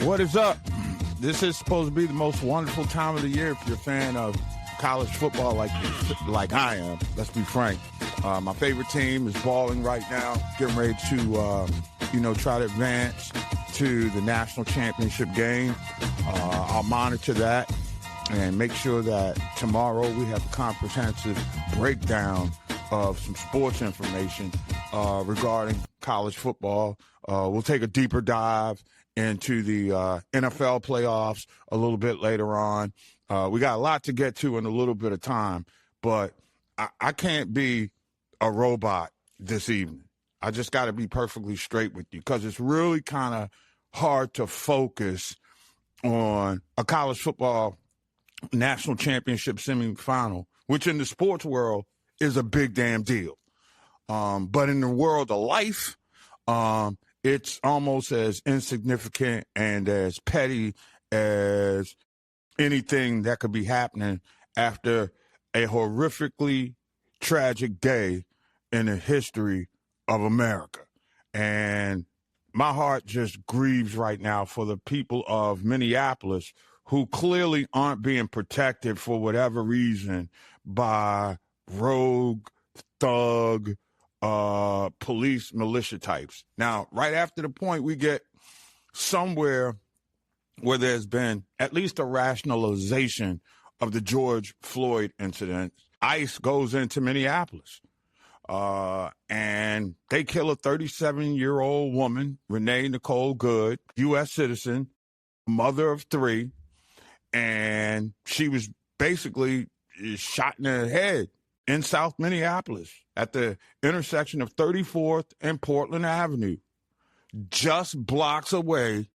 What is up? This is supposed to be the most wonderful time of the year if you're a fan of college football like I am. Let's be frank. My favorite team is balling right now, getting ready to, try to advance to the national championship game. I'll monitor that and make sure that tomorrow we have a comprehensive breakdown of some sports information regarding college football. We'll take a deeper dive into the NFL playoffs a little bit later on. We got a lot to get to in a little bit of time, but I can't be a robot this evening. I just got to be perfectly straight with you because it's really kind of hard to focus on a college football national championship semifinal, which in the sports world is a big damn deal. But in the world of life, it's almost as insignificant and as petty as anything that could be happening after a horrifically tragic day in the history of America. And my heart just grieves right now for the people of Minneapolis who clearly aren't being protected for whatever reason by rogue, thug, police militia types. Now, right after the point, we get somewhere where there's been at least a rationalization of the George Floyd incident. ICE goes into Minneapolis, and they kill a 37-year-old woman, Renee Nicole Good, U.S. citizen, mother of three, and she was basically shot in the head in South Minneapolis at the intersection of 34th and Portland Avenue, just blocks away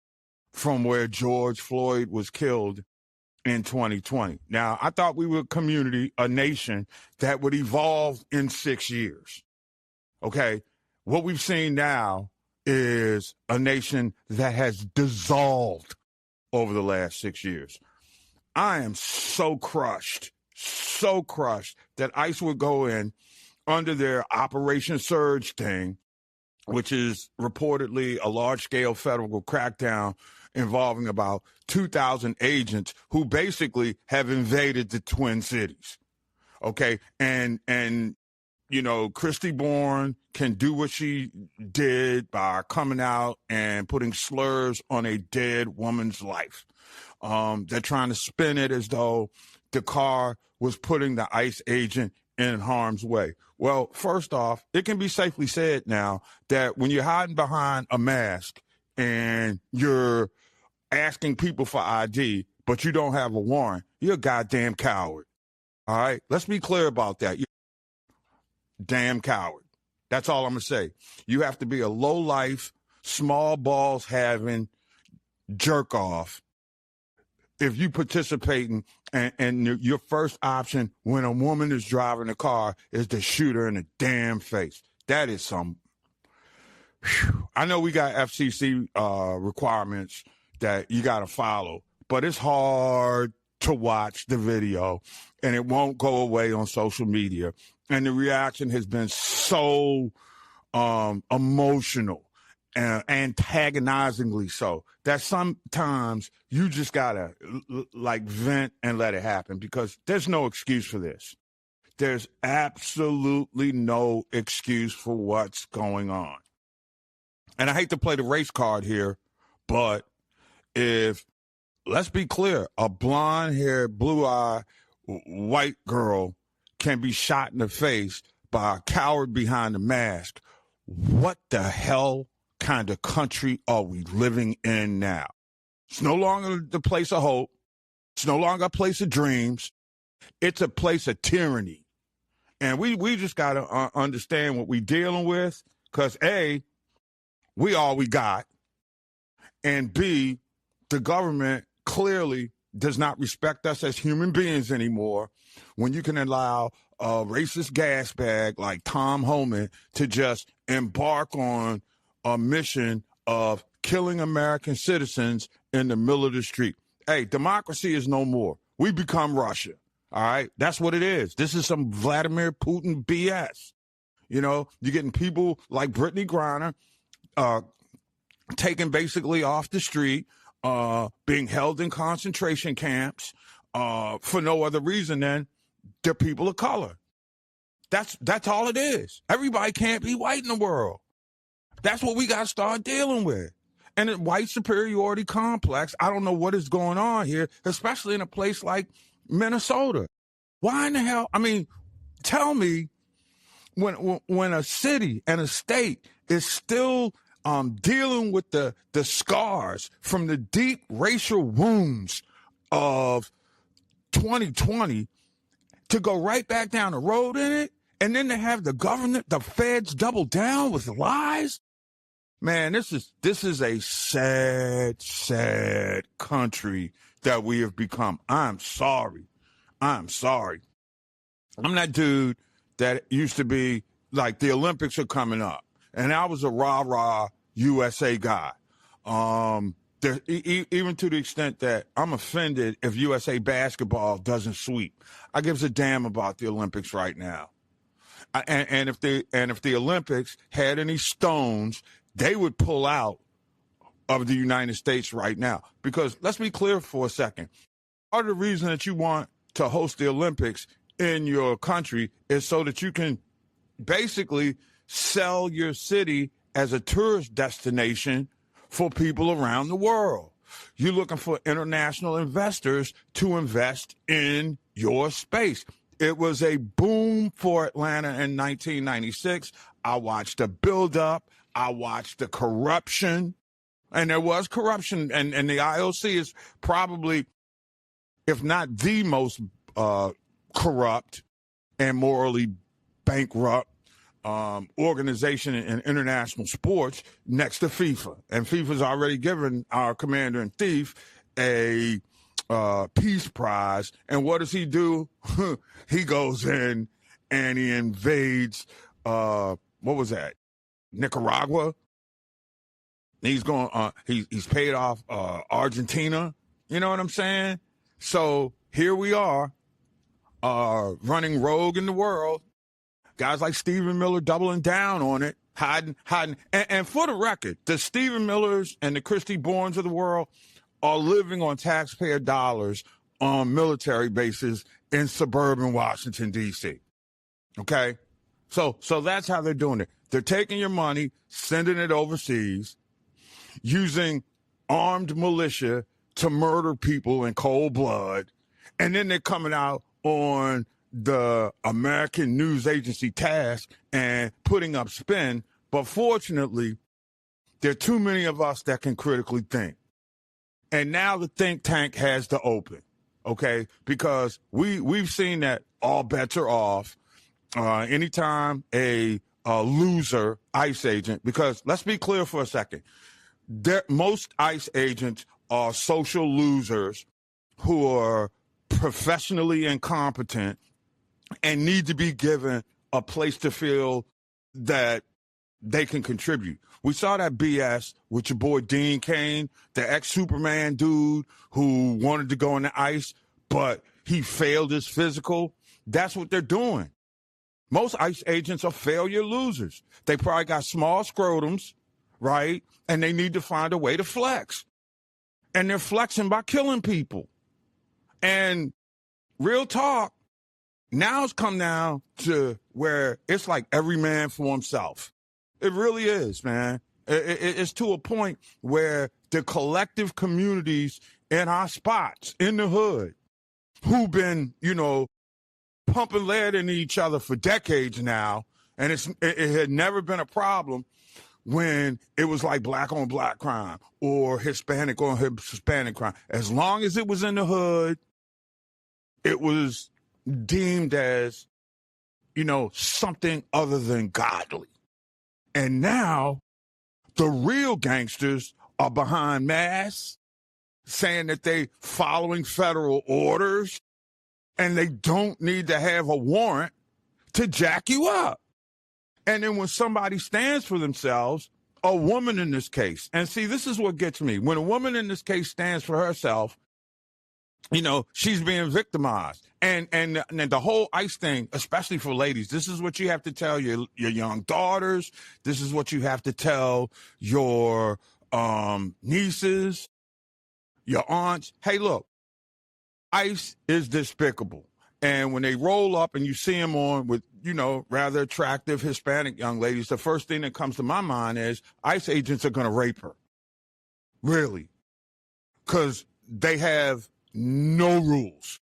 from where George Floyd was killed in 2020. Now, I thought we were a community, a nation that would evolve in 6 years. Okay? What we've seen now is a nation that has dissolved over the last 6 years. I am so crushed that ICE would go in under their Operation Surge thing, which is reportedly a large-scale federal crackdown involving about 2,000 agents who basically have invaded the Twin Cities. Okay? And Christy Bourne can do what she did by coming out and putting slurs on a dead woman's life. They're trying to spin it as though the car was putting the ICE agent in harm's way. Well, first off, it can be safely said now that when you're hiding behind a mask and you're asking people for ID, but you don't have a warrant, you're a goddamn coward. All right? Let's be clear about that. You're a damn coward. That's all I'm going to say. You have to be a low-life, small balls having jerk off if you participating and your first option when a woman is driving a car is to shoot her in the damn face. That is some. I know we got FCC requirements that you got to follow, but it's hard to watch the video and it won't go away on social media. And the reaction has been so emotional and antagonizingly so that sometimes you just gotta vent and let it happen because there's no excuse for this. There's absolutely no excuse for what's going on. And I hate to play the race card here, but let's be clear, a blonde-haired, blue-eyed white girl can be shot in the face by a coward behind a mask. What the hell kind of country are we living in now? It's no longer the place of hope. It's no longer a place of dreams. It's a place of tyranny. And we just got to understand what we're dealing with because, A, we all we got, and B, the government clearly does not respect us as human beings anymore when you can allow a racist gas bag like Tom Homan to just embark on a mission of killing American citizens in the middle of the street. Hey, democracy is no more. We become Russia. All right? That's what it is. This is some Vladimir Putin BS. You know, you're getting people like Brittany Griner taken basically off the street being held in concentration camps for no other reason than they're people of color. That's all it is. Everybody can't be white in the world. That's what we got to start dealing with. And the white superiority complex, I don't know what is going on here, especially in a place like Minnesota. Why in the hell? I mean, tell me when a city and a state is still dealing with the scars from the deep racial wounds of 2020 to go right back down the road in it, and then to have the government, the feds double down with lies. Man, this is a sad, sad country that we have become. I'm sorry. I'm that dude that used to be like the Olympics are coming up, and I was a rah-rah USA guy. Even to the extent that I'm offended if USA basketball doesn't sweep. I gives a damn about the Olympics right now. And if the Olympics had any stones, they would pull out of the United States right now. Because let's be clear for a second. Part of the reason that you want to host the Olympics in your country is so that you can basically sell your city as a tourist destination for people around the world. You're looking for international investors to invest in your space. It was a boom for Atlanta in 1996. I watched the buildup. I watched the corruption. And there was corruption. And the IOC is probably, if not the most corrupt and morally bankrupt organization in international sports next to FIFA. And FIFA's already given our commander-in-chief a peace prize. And what does he do? He goes in and he invades, what was that? Nicaragua. He's going, he's paid off Argentina. You know what I'm saying? So here we are, running rogue in the world. Guys like Stephen Miller doubling down on it, hiding. And for the record, the Stephen Millers and the Christy Bournes of the world are living on taxpayer dollars on military bases in suburban Washington, D.C. Okay? So that's how they're doing it. They're taking your money, sending it overseas, using armed militia to murder people in cold blood, and then they're coming out on the American news agency task and putting up spin. But fortunately, there are too many of us that can critically think. And now the think tank has to open, okay? Because we've seen that all bets are off. Anytime a loser ICE agent, because let's be clear for a second, most ICE agents are social losers who are professionally incompetent and need to be given a place to feel that they can contribute. We saw that BS with your boy Dean Cain, the ex-Superman dude who wanted to go into ICE, but he failed his physical. That's what they're doing. Most ICE agents are failure losers. They probably got small scrotums, right? And they need to find a way to flex. And they're flexing by killing people. And real talk, now it's come down to where it's like every man for himself. It really is, man. It's to a point where the collective communities in our spots in the hood who've been, pumping lead into each other for decades now, and it had never been a problem when it was like black on black crime or Hispanic on Hispanic crime. As long as it was in the hood, it was deemed as, something other than godly. And now the real gangsters are behind masks, saying that they following federal orders, and they don't need to have a warrant to jack you up. And then when somebody stands for themselves, a woman in this case, and see, this is what gets me. When a woman in this case stands for herself, she's being victimized. And the whole ICE thing, especially for ladies, this is what you have to tell your young daughters. This is what you have to tell your nieces. your aunts. Hey, look, ICE is despicable. And when they roll up and you see them on with, rather attractive Hispanic young ladies, the first thing that comes to my mind is ICE agents are going to rape her. Really. Because they have no rules.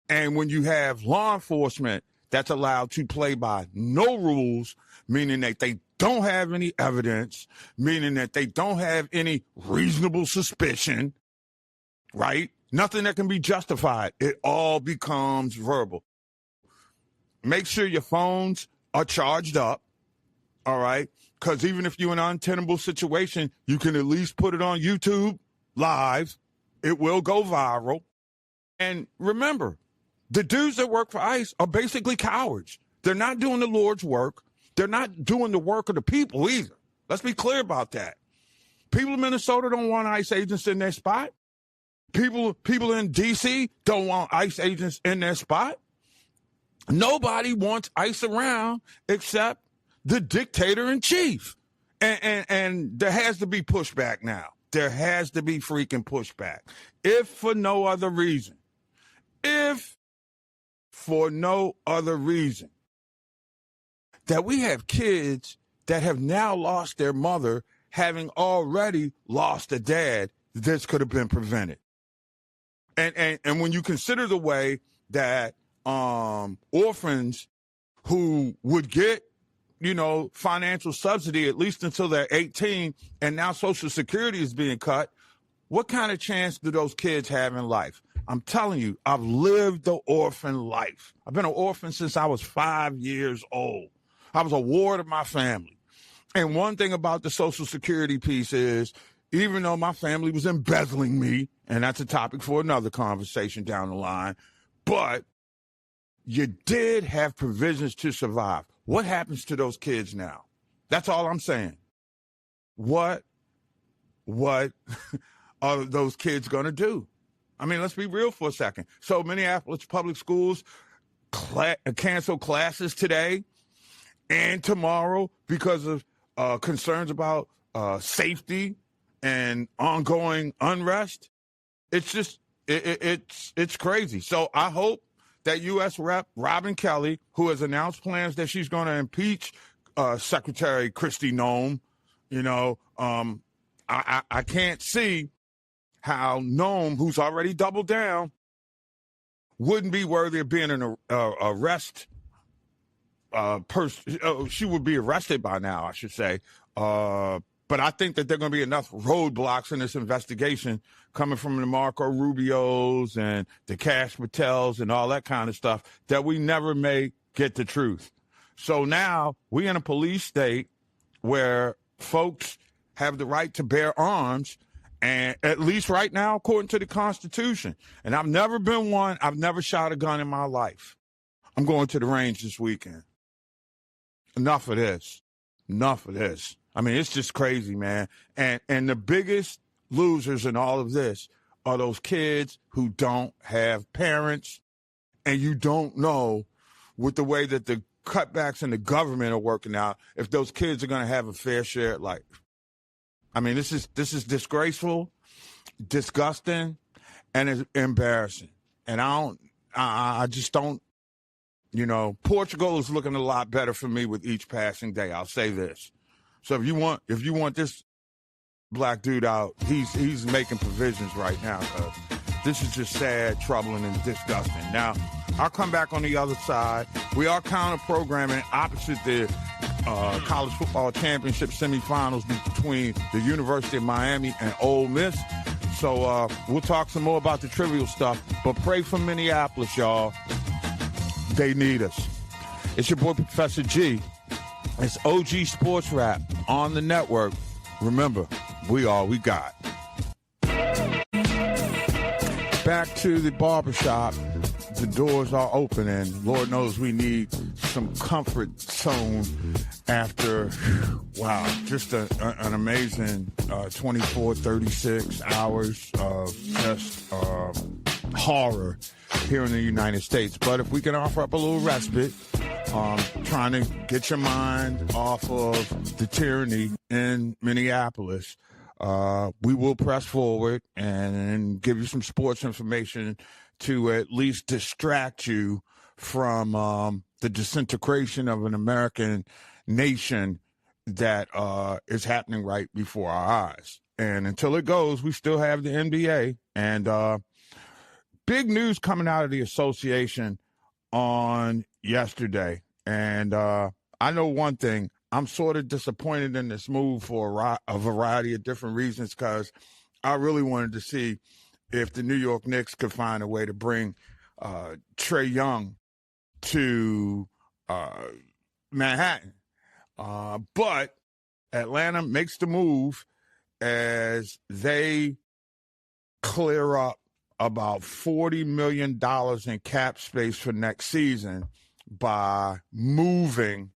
And when you have law enforcement that's allowed to play by no rules, meaning that they don't have any evidence, meaning that they don't have any reasonable suspicion, right? Nothing that can be justified. It all becomes verbal. Make sure your phones are charged up, all right? Because even if you're in an untenable situation, you can at least put it on YouTube live. It will go viral. And remember, the dudes that work for ICE are basically cowards. They're not doing the Lord's work. They're not doing the work of the people either. Let's be clear about that. People in Minnesota don't want ICE agents in their spot. People in D.C. don't want ICE agents in their spot. Nobody wants ICE around except the dictator in chief. And there has to be pushback now. There has to be freaking pushback. If for no other reason, that we have kids that have now lost their mother, having already lost a dad, this could have been prevented. And when you consider the way that orphans who would get, financial subsidy at least until they're 18, and now Social Security is being cut, what kind of chance do those kids have in life? I'm telling you, I've lived the orphan life. I've been an orphan since I was 5 years old. I was a ward of my family. And one thing about the Social Security piece is, even though my family was embezzling me, and that's a topic for another conversation down the line, but you did have provisions to survive. What happens to those kids now? That's all I'm saying. What are those kids going to do? I mean, let's be real for a second. So Minneapolis public schools cancel classes today and tomorrow because of concerns about safety and ongoing unrest. It's just, it's crazy. So I hope that U.S. Rep. Robin Kelly, who has announced plans that she's going to impeach Secretary Kristi Noem, I can't see how Noem, who's already doubled down, wouldn't be worthy of being an arrest person. She would be arrested by now, I should say. But I think that there are going to be enough roadblocks in this investigation coming from the Marco Rubios and the Cash Patels and all that kind of stuff that we never may get the truth. So now we're in a police state where folks have the right to bear arms, and at least right now, according to the Constitution. And I've never been one. I've never shot a gun in my life. I'm going to the range this weekend. Enough of this. I mean, it's just crazy, man. And the biggest losers in all of this are those kids who don't have parents, and you don't know, with the way that the cutbacks in the government are working out, if those kids are going to have a fair share at life. I mean, this is disgraceful, disgusting, and it's embarrassing. And I just don't, Portugal is looking a lot better for me with each passing day. I'll say this. So if you want this black dude out, he's making provisions right now. This is just sad, troubling, and disgusting. Now, I'll come back on the other side. We are counter-programming opposite the college football championship semifinals between the University of Miami and Ole Miss. So we'll talk some more about the trivial stuff, but pray for Minneapolis, y'all. They need us. It's your boy, Professor G. It's OG Sports Rap on the network. Remember, we all we got. Back to the barbershop. The doors are open, and Lord knows we need some comfort zone after, just an amazing 24, 36 hours of just horror here in the United States. But if we can offer up a little respite, trying to get your mind off of the tyranny in Minneapolis, we will press forward and give you some sports information to at least distract you from the disintegration of an American nation that is happening right before our eyes. And until it goes, we still have the NBA. And big news coming out of the association on yesterday. And I know one thing. I'm sort of disappointed in this move for a variety of different reasons, because I really wanted to see if the New York Knicks could find a way to bring Trae Young to Manhattan. But Atlanta makes the move as they clear up about $40 million in cap space for next season by moving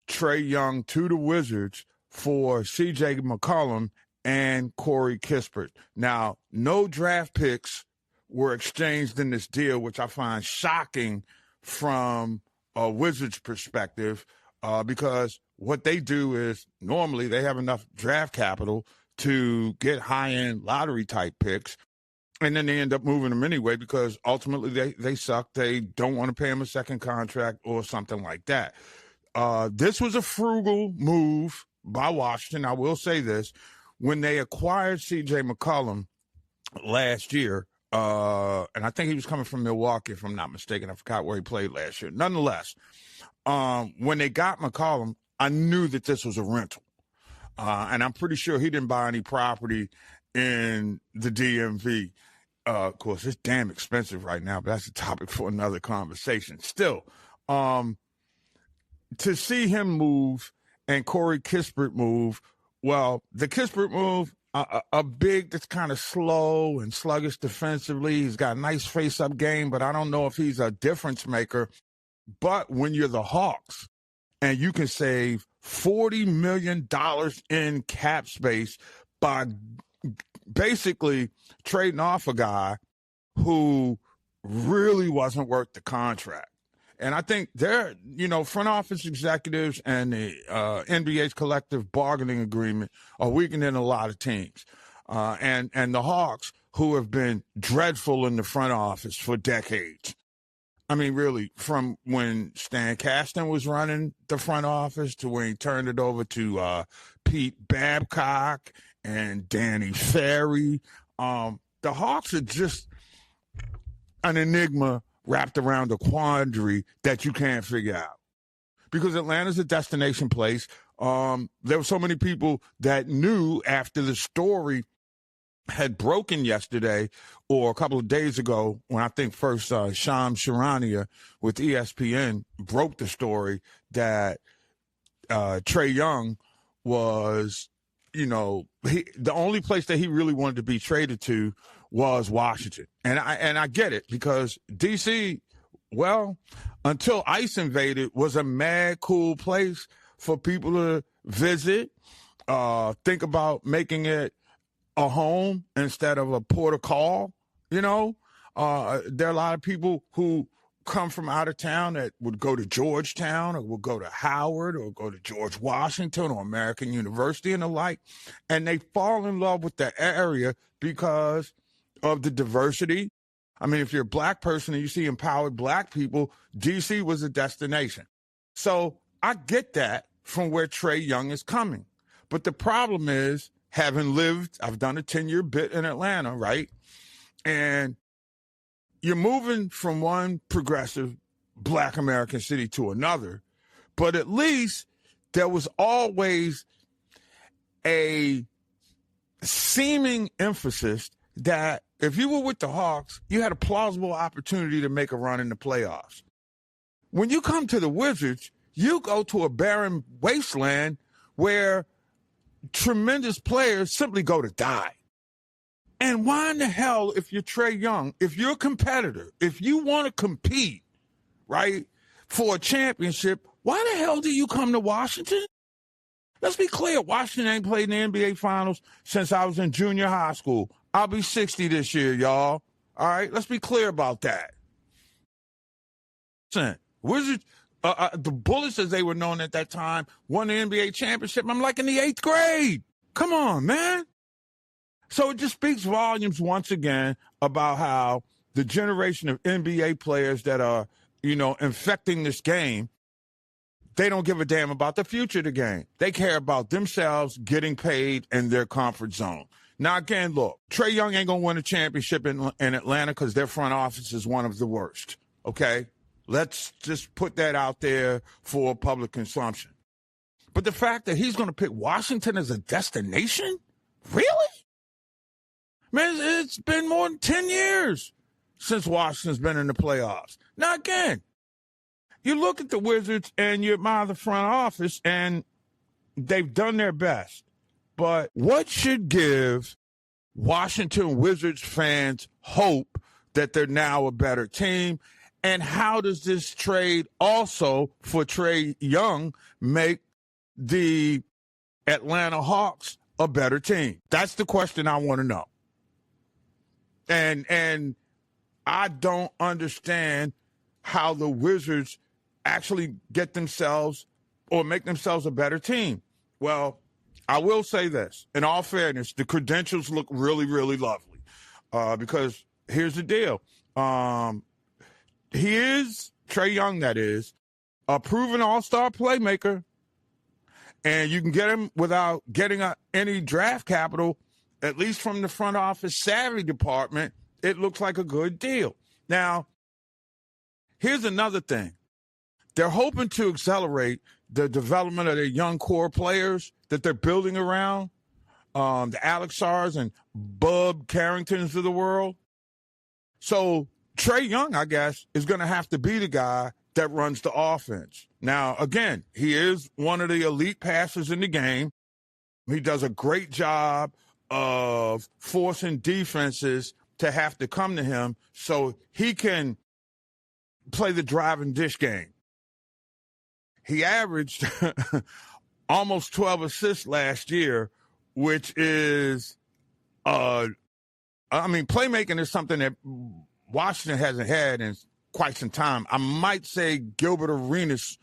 Trae Young to the Wizards for C.J. McCollum and Corey Kispert. Now, no draft picks were exchanged in this deal, which I find shocking from a Wizards perspective, because what they do is normally they have enough draft capital to get high-end lottery-type picks, and then they end up moving them anyway because ultimately they suck. They don't want to pay him a second contract or something like that. This was a frugal move by Washington. I will say this. When they acquired C.J. McCollum last year, and I think he was coming from Milwaukee, if I'm not mistaken. I forgot where he played last year. Nonetheless, when they got McCollum, I knew that this was a rental. And I'm pretty sure he didn't buy any property in the DMV. Of course, it's damn expensive right now, but that's a topic for another conversation. Still, to see him move and Corey Kispert move, well, the Kispert move, a big that's kind of slow and sluggish defensively. He's got a nice face-up game, but I don't know if he's a difference maker. But when you're the Hawks and you can save $40 million in cap space by basically trading off a guy who really wasn't worth the contract. And I think they're, front office executives and the NBA's collective bargaining agreement are weakening a lot of teams. And the Hawks, who have been dreadful in the front office for decades. I mean, really, from when Stan Kasten was running the front office to when he turned it over to Pete Babcock and Danny Ferry. The Hawks are just an enigma wrapped around a quandary that you can't figure out. Because Atlanta's a destination place. There were so many people that knew after the story had broken yesterday or a couple of days ago, when I think first Shams Charania with ESPN broke the story that Trae Young was, the only place that he really wanted to be traded to was Washington. And I get it, because D.C., well, until ICE invaded, was a mad cool place for people to visit, think about making it a home instead of a port of call. There are a lot of people who come from out of town that would go to Georgetown or would go to Howard or go to George Washington or American University and the like, and they fall in love with the area because of the diversity. I mean, if you're a black person and you see empowered black people, D.C. was a destination. So I get that from where Trae Young is coming. But the problem is, having lived, I've done a 10-year bit in Atlanta, right? And you're moving from one progressive black American city to another, but at least there was always a seeming emphasis that if you were with the Hawks, you had a plausible opportunity to make a run in the playoffs. When you come to the Wizards, you go to a barren wasteland where tremendous players simply go to die. And why in the hell, if you're Trae Young, if you're a competitor, if you want to compete, right, for a championship, why the hell do you come to Washington? Let's be clear. Washington ain't played in the NBA Finals since I was in junior high school. I'll be 60 this year, y'all. All right? Let's be clear about that. Wizards, the Bullets, as they were known at that time, won the NBA championship. I'm like in the 8th grade. Come on, man. So it just speaks volumes once again about how the generation of NBA players that are, infecting this game, they don't give a damn about the future of the game. They care about themselves getting paid in their comfort zone. Now, again, look, Trae Young ain't going to win a championship in Atlanta because their front office is one of the worst, okay? Let's just put that out there for public consumption. But the fact that he's going to pick Washington as a destination? Really? Man, it's been more than 10 years since Washington's been in the playoffs. Now, again, you look at the Wizards and you admire the front office, and they've done their best. But what should give Washington Wizards fans hope that they're now a better team? And how does this trade also for Trae Young make the Atlanta Hawks a better team? That's the question I want to know. And I don't understand how the Wizards actually get themselves or make themselves a better team. Well, I will say this. In all fairness, the credentials look really, really lovely because here's the deal. He is, Trae Young that is, a proven all-star playmaker, and you can get him without getting any draft capital, at least from the front office savvy department. It looks like a good deal. Now, here's another thing. They're hoping to accelerate the development of their young core players that they're building around, the Alex Sars and Bub Carringtons of the world. So Trae Young, I guess, is going to have to be the guy that runs the offense. Now, again, he is one of the elite passers in the game. He does a great job of forcing defenses to have to come to him so he can play the drive and dish game. He averaged almost 12 assists last year, which is, playmaking is something that Washington hasn't had in quite some time. I might say Gilbert Arenas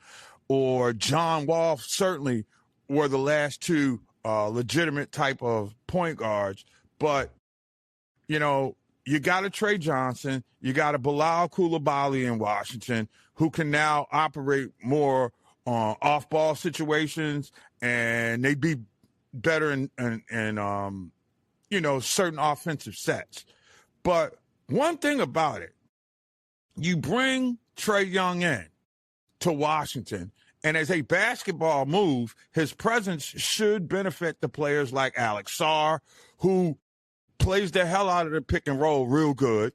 or John Wall certainly were the last two legitimate type of point guards. But, you got a Trey Johnson, you got a Bilal Coulibaly in Washington who can now operate more off-ball situations, and they be better in certain offensive sets. But one thing about it, you bring Trae Young in to Washington, and as a basketball move, his presence should benefit the players like Alex Sarr, who plays the hell out of the pick and roll real good,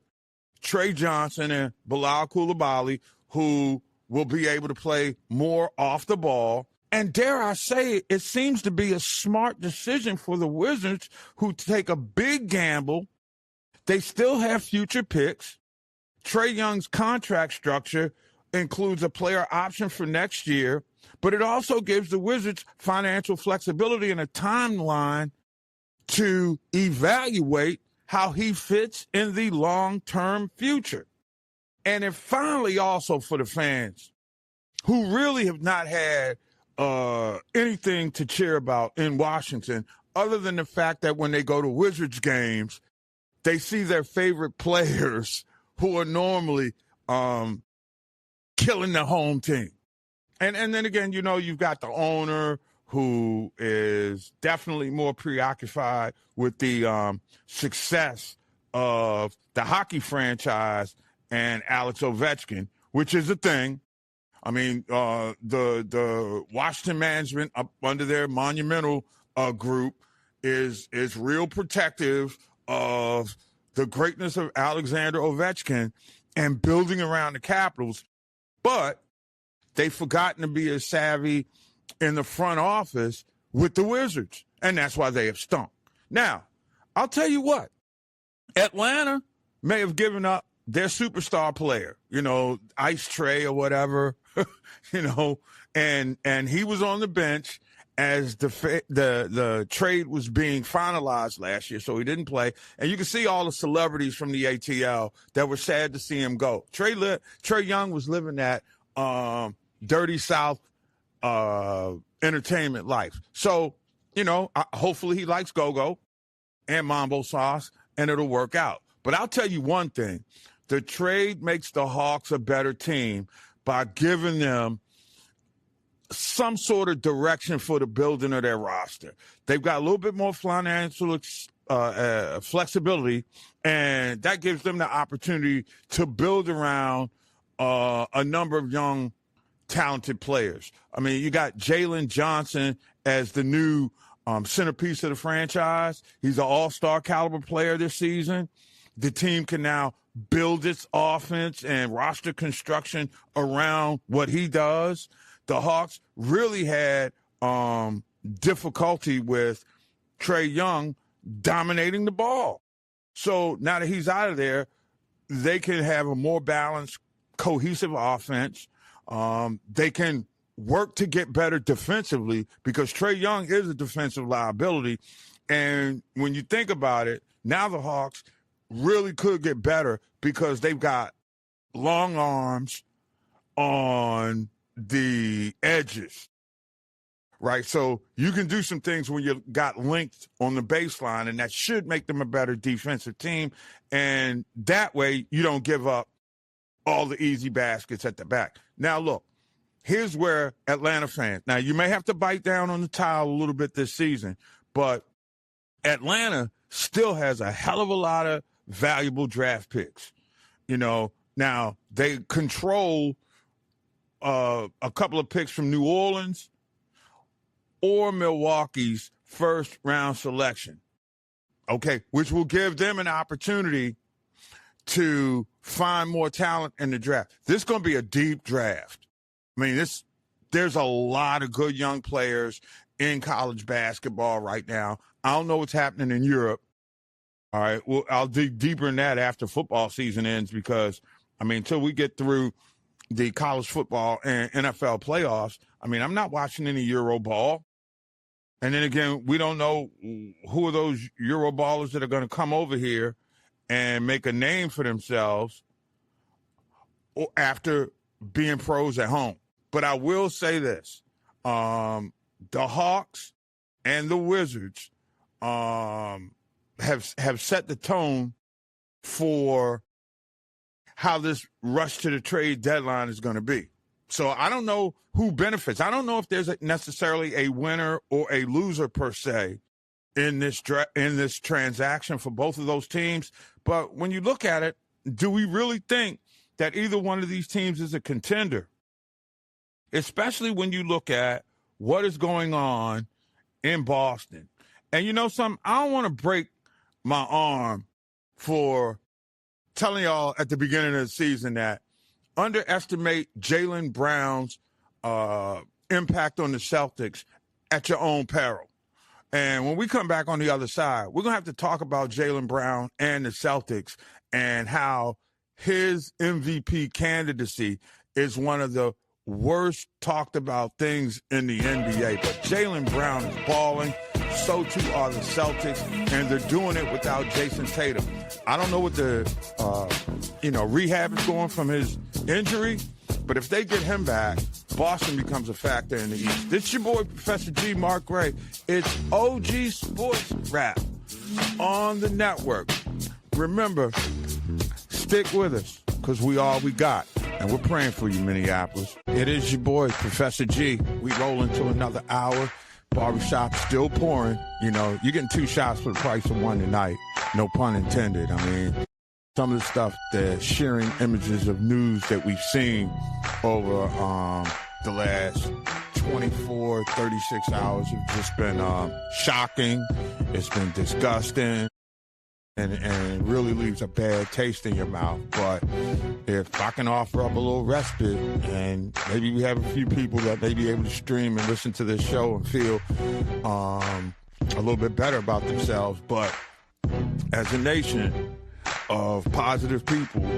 Trey Johnson and Bilal Coulibaly, who will be able to play more off the ball. And dare I say, it seems to be a smart decision for the Wizards, who take a big gamble. They still have future picks. Trae Young's contract structure includes a player option for next year, but it also gives the Wizards financial flexibility and a timeline to evaluate how he fits in the long-term future. And then finally, also for the fans who really have not had anything to cheer about in Washington, other than the fact that when they go to Wizards games, they see their favorite players who are normally killing the home team. And then again, you've got the owner who is definitely more preoccupied with the success of the hockey franchise and Alex Ovechkin, which is a thing. I mean, the Washington management up under their monumental group is real protective of the greatness of Alexander Ovechkin and building around the Capitals, but they've forgotten to be as savvy in the front office with the Wizards, and that's why they have stunk. Now, I'll tell you what, Atlanta may have given up their superstar player, Ice Trae or whatever, and he was on the bench as the trade was being finalized last year, so he didn't play. And you can see all the celebrities from the ATL that were sad to see him go. Trae Young was living that dirty South entertainment life. So, hopefully he likes go-go. and mambo sauce, and it'll work out. But I'll tell you one thing. The trade makes the Hawks a better team by giving them some sort of direction for the building of their roster. They've got a little bit more financial flexibility, and that gives them the opportunity to build around a number of young, talented players. I mean, you got Jalen Johnson as the new centerpiece of the franchise. He's an all-star caliber player this season. The team can now build its offense and roster construction around what he does. The Hawks really had difficulty with Trae Young dominating the ball. So now that he's out of there, they can have a more balanced, cohesive offense. They can work to get better defensively because Trae Young is a defensive liability. And when you think about it, now the Hawks really could get better because they've got long arms on the edges, right? So you can do some things when you got length on the baseline, and that should make them a better defensive team. And that way you don't give up all the easy baskets at the back. Now, look, here's where Atlanta fans, now you may have to bite down on the towel a little bit this season, but Atlanta still has a hell of a lot of valuable draft picks. You know, now they control a couple of picks from New Orleans or Milwaukee's first-round selection, okay, which will give them an opportunity to find more talent in the draft. This is going to be a deep draft. I mean, there's a lot of good young players in college basketball right now. I don't know what's happening in Europe. All right, well, I'll dig deeper in that after football season ends because, I mean, until we get through the college football and NFL playoffs, I mean, I'm not watching any Euro ball. And then again, we don't know who are those Euro ballers that are going to come over here and make a name for themselves after being pros at home. But I will say this, the Hawks and the Wizards have set the tone for how this rush to the trade deadline is going to be. So I don't know who benefits. I don't know if there's necessarily a winner or a loser per se in this transaction for both of those teams. But when you look at it, do we really think that either one of these teams is a contender? Especially when you look at what is going on in Boston. And you know something? I don't want to break my arm for telling y'all at the beginning of the season that underestimate Jaylen Brown's impact on the Celtics at your own peril. And when we come back on the other side, we're going to have to talk about Jaylen Brown and the Celtics and how his MVP candidacy is one of the worst talked about things in the NBA. But Jaylen Brown is balling. So too are the Celtics, and they're doing it without Jason Tatum. I don't know what the rehab is going from his injury, but if they get him back, Boston becomes a factor in the East. This is your boy, Professor G. Mark Gray. It's OG Sports Rap on the network. Remember, stick with us, because we all we got, and we're praying for you, Minneapolis. It is your boy, Professor G. We roll into another hour. Barbershop still pouring. You know, you're getting 2 shots for the price of 1 tonight. No pun intended. I mean, some of the stuff, the sharing images of news that we've seen over the last 24, 36 hours have just been shocking. It's been disgusting. And it really leaves a bad taste in your mouth. But if I can offer up a little respite, and maybe we have a few people that may be able to stream and listen to this show and feel a little bit better about themselves. But as a nation of positive people,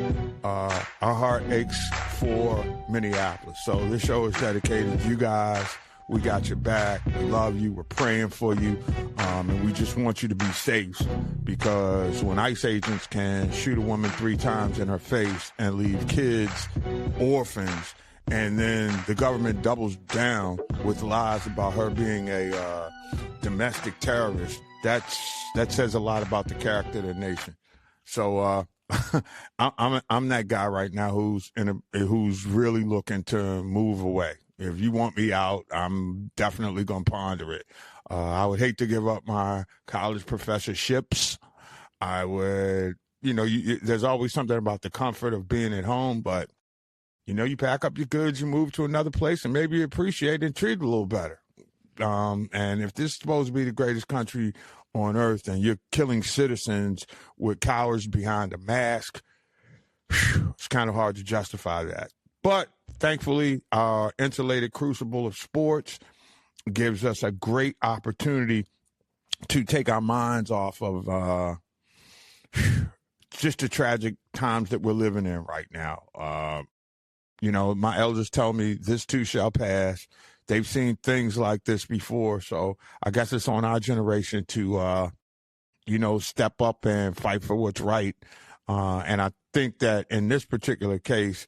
our heart aches for Minneapolis. So this show is dedicated to you guys. We got your back. We love you. We're praying for you. And we just want you to be safe, because when ICE agents can shoot a woman 3 times in her face and leave kids orphans, and then the government doubles down with lies about her being a domestic terrorist, that says a lot about the character of the nation. So I'm that guy right now who's really looking to move away. If you want me out, I'm definitely going to ponder it. I would hate to give up my college professorships. I would, there's always something about the comfort of being at home, but you pack up your goods, you move to another place, and maybe you appreciate and treat it a little better. And if this is supposed to be the greatest country on earth and you're killing citizens with cowards behind a mask, it's kind of hard to justify that. But thankfully, our insulated crucible of sports gives us a great opportunity to take our minds off of just the tragic times that we're living in right now. My elders tell me this too shall pass. They've seen things like this before. So I guess it's on our generation to, step up and fight for what's right. And I think that in this particular case,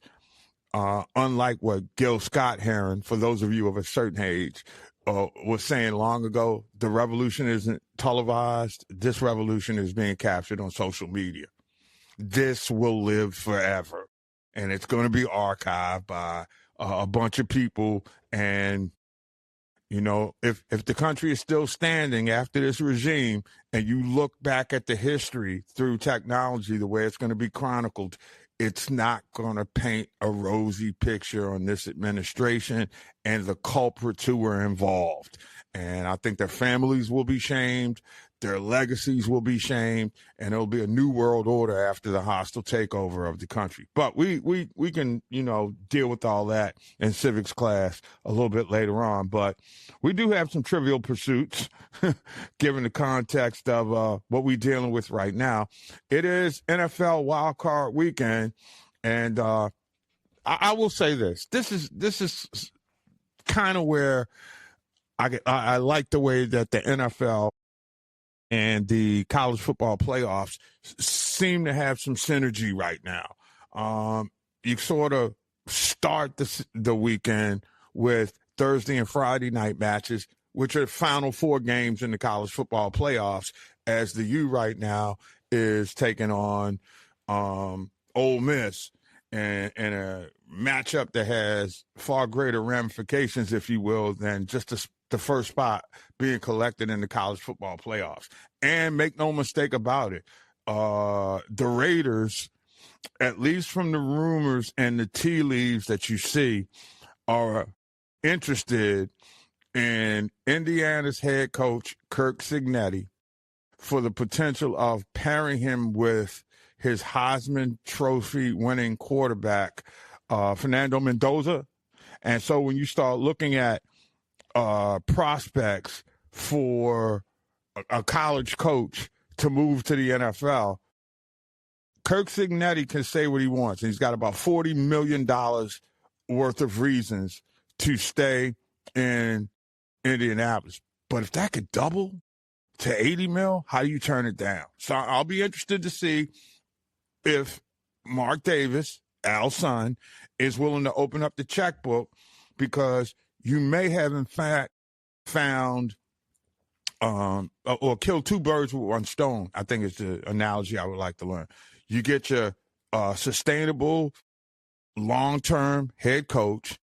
unlike what Gil Scott-Heron, for those of you of a certain age, was saying long ago, the revolution isn't televised. This revolution is being captured on social media. This will live forever. And it's going to be archived by a bunch of people. And, if the country is still standing after this regime and you look back at the history through technology, the way it's going to be chronicled, it's not going to paint a rosy picture on this administration and the culprits who were involved. And I think their families will be shamed, their legacies will be shamed, and it'll be a new world order after the hostile takeover of the country. But we can, deal with all that in civics class a little bit later on. But we do have some trivial pursuits, given the context of what we're dealing with right now. It is NFL Wild Card Weekend, and I will say this: this is kind of where I like the way that the NFL and the college football playoffs seem to have some synergy right now. You sort of start the weekend with Thursday and Friday night matches, which are the final four games in the college football playoffs, as the U right now is taking on Ole Miss and a matchup that has far greater ramifications, if you will, than just the first spot being collected in the college football playoffs. And make no mistake about it, the Raiders, at least from the rumors and the tea leaves that you see, are interested in Indiana's head coach, Kirk Cignetti, for the potential of pairing him with his Heisman Trophy winning quarterback, Fernando Mendoza. And so when you start looking at prospects for a college coach to move to the NFL, Kirk Cignetti can say what he wants. He's got about $40 million worth of reasons to stay in Indianapolis. But if that could double to 80 mil, how do you turn it down? So I'll be interested to see if Mark Davis, Al's son, is willing to open up the checkbook, because you may have, in fact, found or killed two birds with one stone, I think is the analogy I would like to learn. You get your sustainable, long-term head coach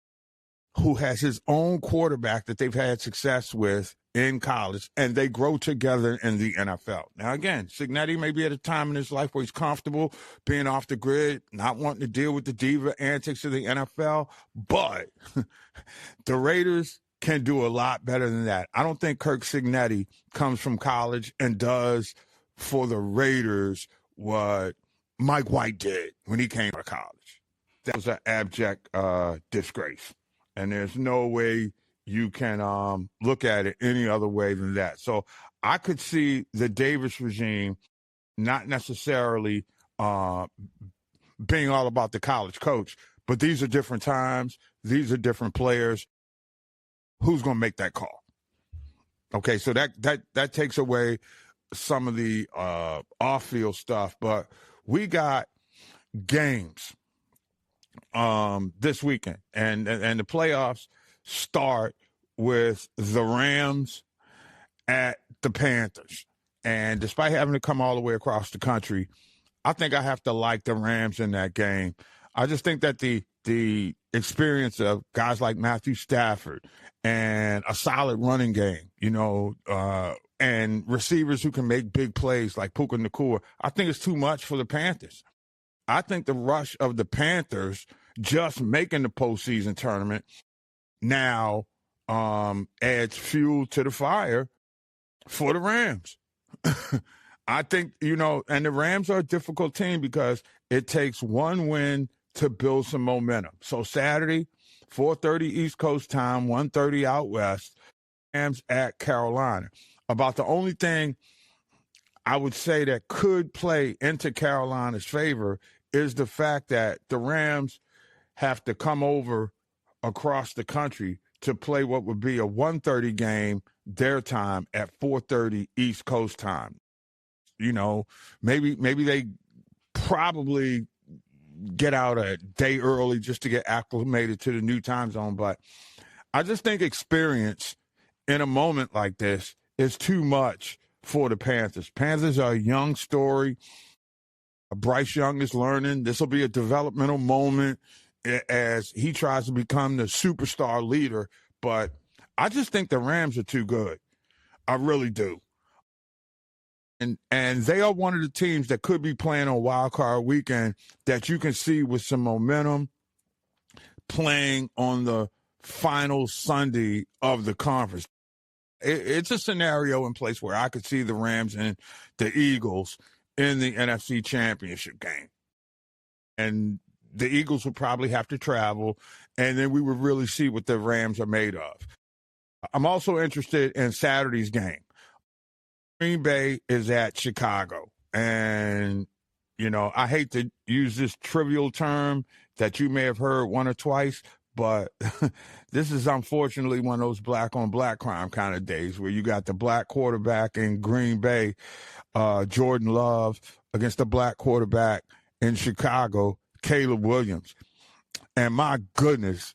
who has his own quarterback that they've had success with in college, and they grow together in the NFL. Now, again, Cignetti may be at a time in his life where he's comfortable being off the grid, not wanting to deal with the diva antics of the NFL, but the Raiders can do a lot better than that. I don't think Kirk Cignetti comes from college and does for the Raiders what Mike White did when he came to college. That was an abject disgrace. And there's no way you can look at it any other way than that. So I could see the Davis regime not necessarily being all about the college coach, but these are different times. These are different players. Who's going to make that call? Okay, so that takes away some of the off-field stuff, but we got games this weekend, and the playoffs start with the Rams at the Panthers. And despite having to come all the way across the country, I think I have to like the Rams in that game. I just think that the experience of guys like Matthew Stafford and a solid running game, and receivers who can make big plays like Puka Nacua, I think it's too much for the Panthers. I think the rush of the Panthers just making the postseason tournament now adds fuel to the fire for the Rams. I think, and the Rams are a difficult team because it takes one win to build some momentum. So Saturday, 4:30 East Coast time, 1:30 out west, Rams at Carolina. About the only thing I would say that could play into Carolina's favor is the fact that the Rams have to come over across the country to play what would be a 1:30 game their time at 4:30 East Coast time. Maybe they probably get out a day early just to get acclimated to the new time zone. But I just think experience in a moment like this is too much for the Panthers. Panthers are a young story. Bryce Young is learning. This will be a developmental moment as he tries to become the superstar leader. But I just think the Rams are too good. I really do. And they are one of the teams that could be playing on Wild Card Weekend that you can see with some momentum playing on the final Sunday of the conference. It's a scenario in place where I could see the Rams and the Eagles in the NFC Championship game. And the Eagles would probably have to travel, and then we would really see what the Rams are made of. I'm also interested in Saturday's game. Green Bay is at Chicago. And, I hate to use this trivial term that you may have heard one or twice, but this is unfortunately one of those black-on-black crime kind of days where you got the black quarterback in Green Bay, Jordan Love, against the black quarterback in Chicago, Caleb Williams. And my goodness,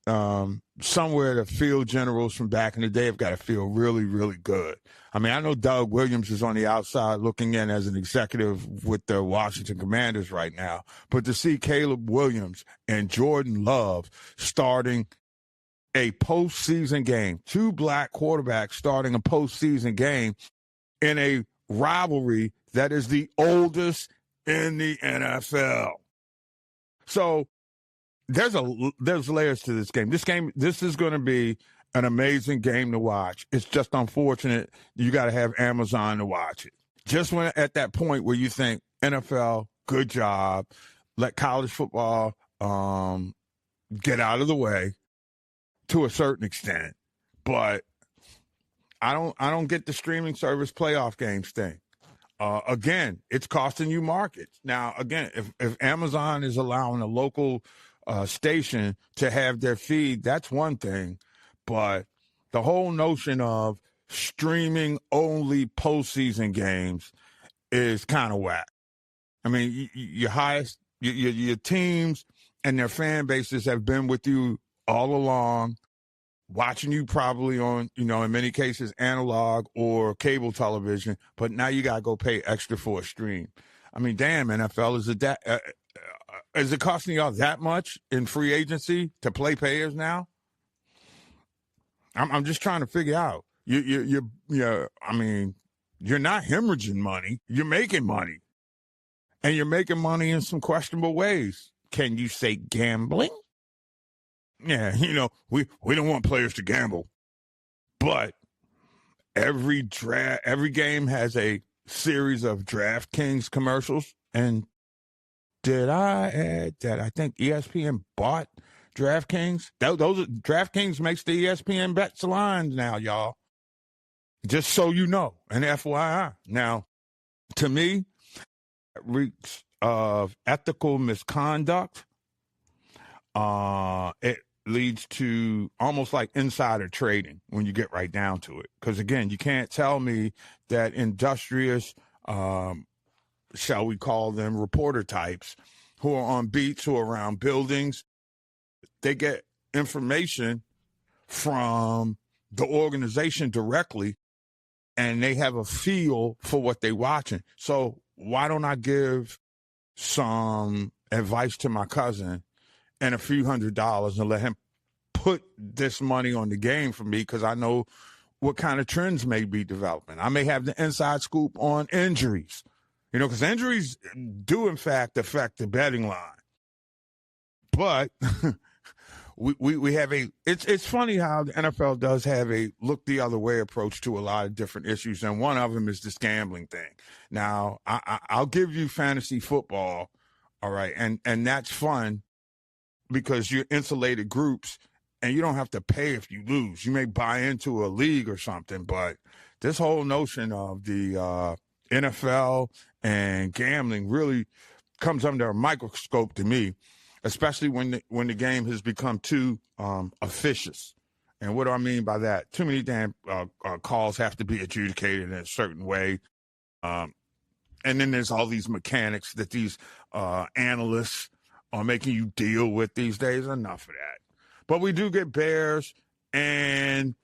somewhere the field generals from back in the day have got to feel really, really good. I mean, I know Doug Williams is on the outside looking in as an executive with the Washington Commanders right now. But to see Caleb Williams and Jordan Love starting a postseason game, two black quarterbacks starting a postseason game in a rivalry that is the oldest in the NFL. So there's layers to this game. This is going to be an amazing game to watch. It's just unfortunate you got to have Amazon to watch it. Just when at that point where you think NFL, good job, let college football get out of the way to a certain extent. But I don't get the streaming service playoff games thing. Again, it's costing you markets. Now, again, if Amazon is allowing a local station to have their feed, that's one thing. But the whole notion of streaming only postseason games is kind of whack. I mean, your teams and their fan bases have been with you all along, watching you probably on, in many cases, analog or cable television, but now you got to go pay extra for a stream. I mean, damn, NFL, is it costing y'all that much in free agency to play payers now? I'm just trying to figure out. You're not hemorrhaging money. You're making money. And you're making money in some questionable ways. Can you say gambling? Yeah, we don't want players to gamble. But every game has a series of DraftKings commercials. And did I add that I think ESPN bought DraftKings? DraftKings makes the ESPN bets lines now, y'all. Just so you know, an FYI. Now, to me, it reeks of ethical misconduct. It leads to almost like insider trading when you get right down to it. Because, again, you can't tell me that industrious, shall we call them, reporter types who are on beats, who are around buildings, they get information from the organization directly and they have a feel for what they're watching. So why don't I give some advice to my cousin and a few $100s and let him put this money on the game for me, because I know what kind of trends may be developing. I may have the inside scoop on injuries, because injuries do, in fact, affect the betting line. But we have it's funny how the NFL does have a look the other way approach to a lot of different issues, and one of them is this gambling thing. Now, I'll give you fantasy football, all right, and that's fun because you're insulated groups, and you don't have to pay if you lose. You may buy into a league or something, but this whole notion of the NFL and gambling really comes under a microscope to me, especially when the game has become too officious. And what do I mean by that? Too many damn calls have to be adjudicated in a certain way. And then there's all these mechanics that these analysts are making you deal with these days. Enough of that. But we do get Bears and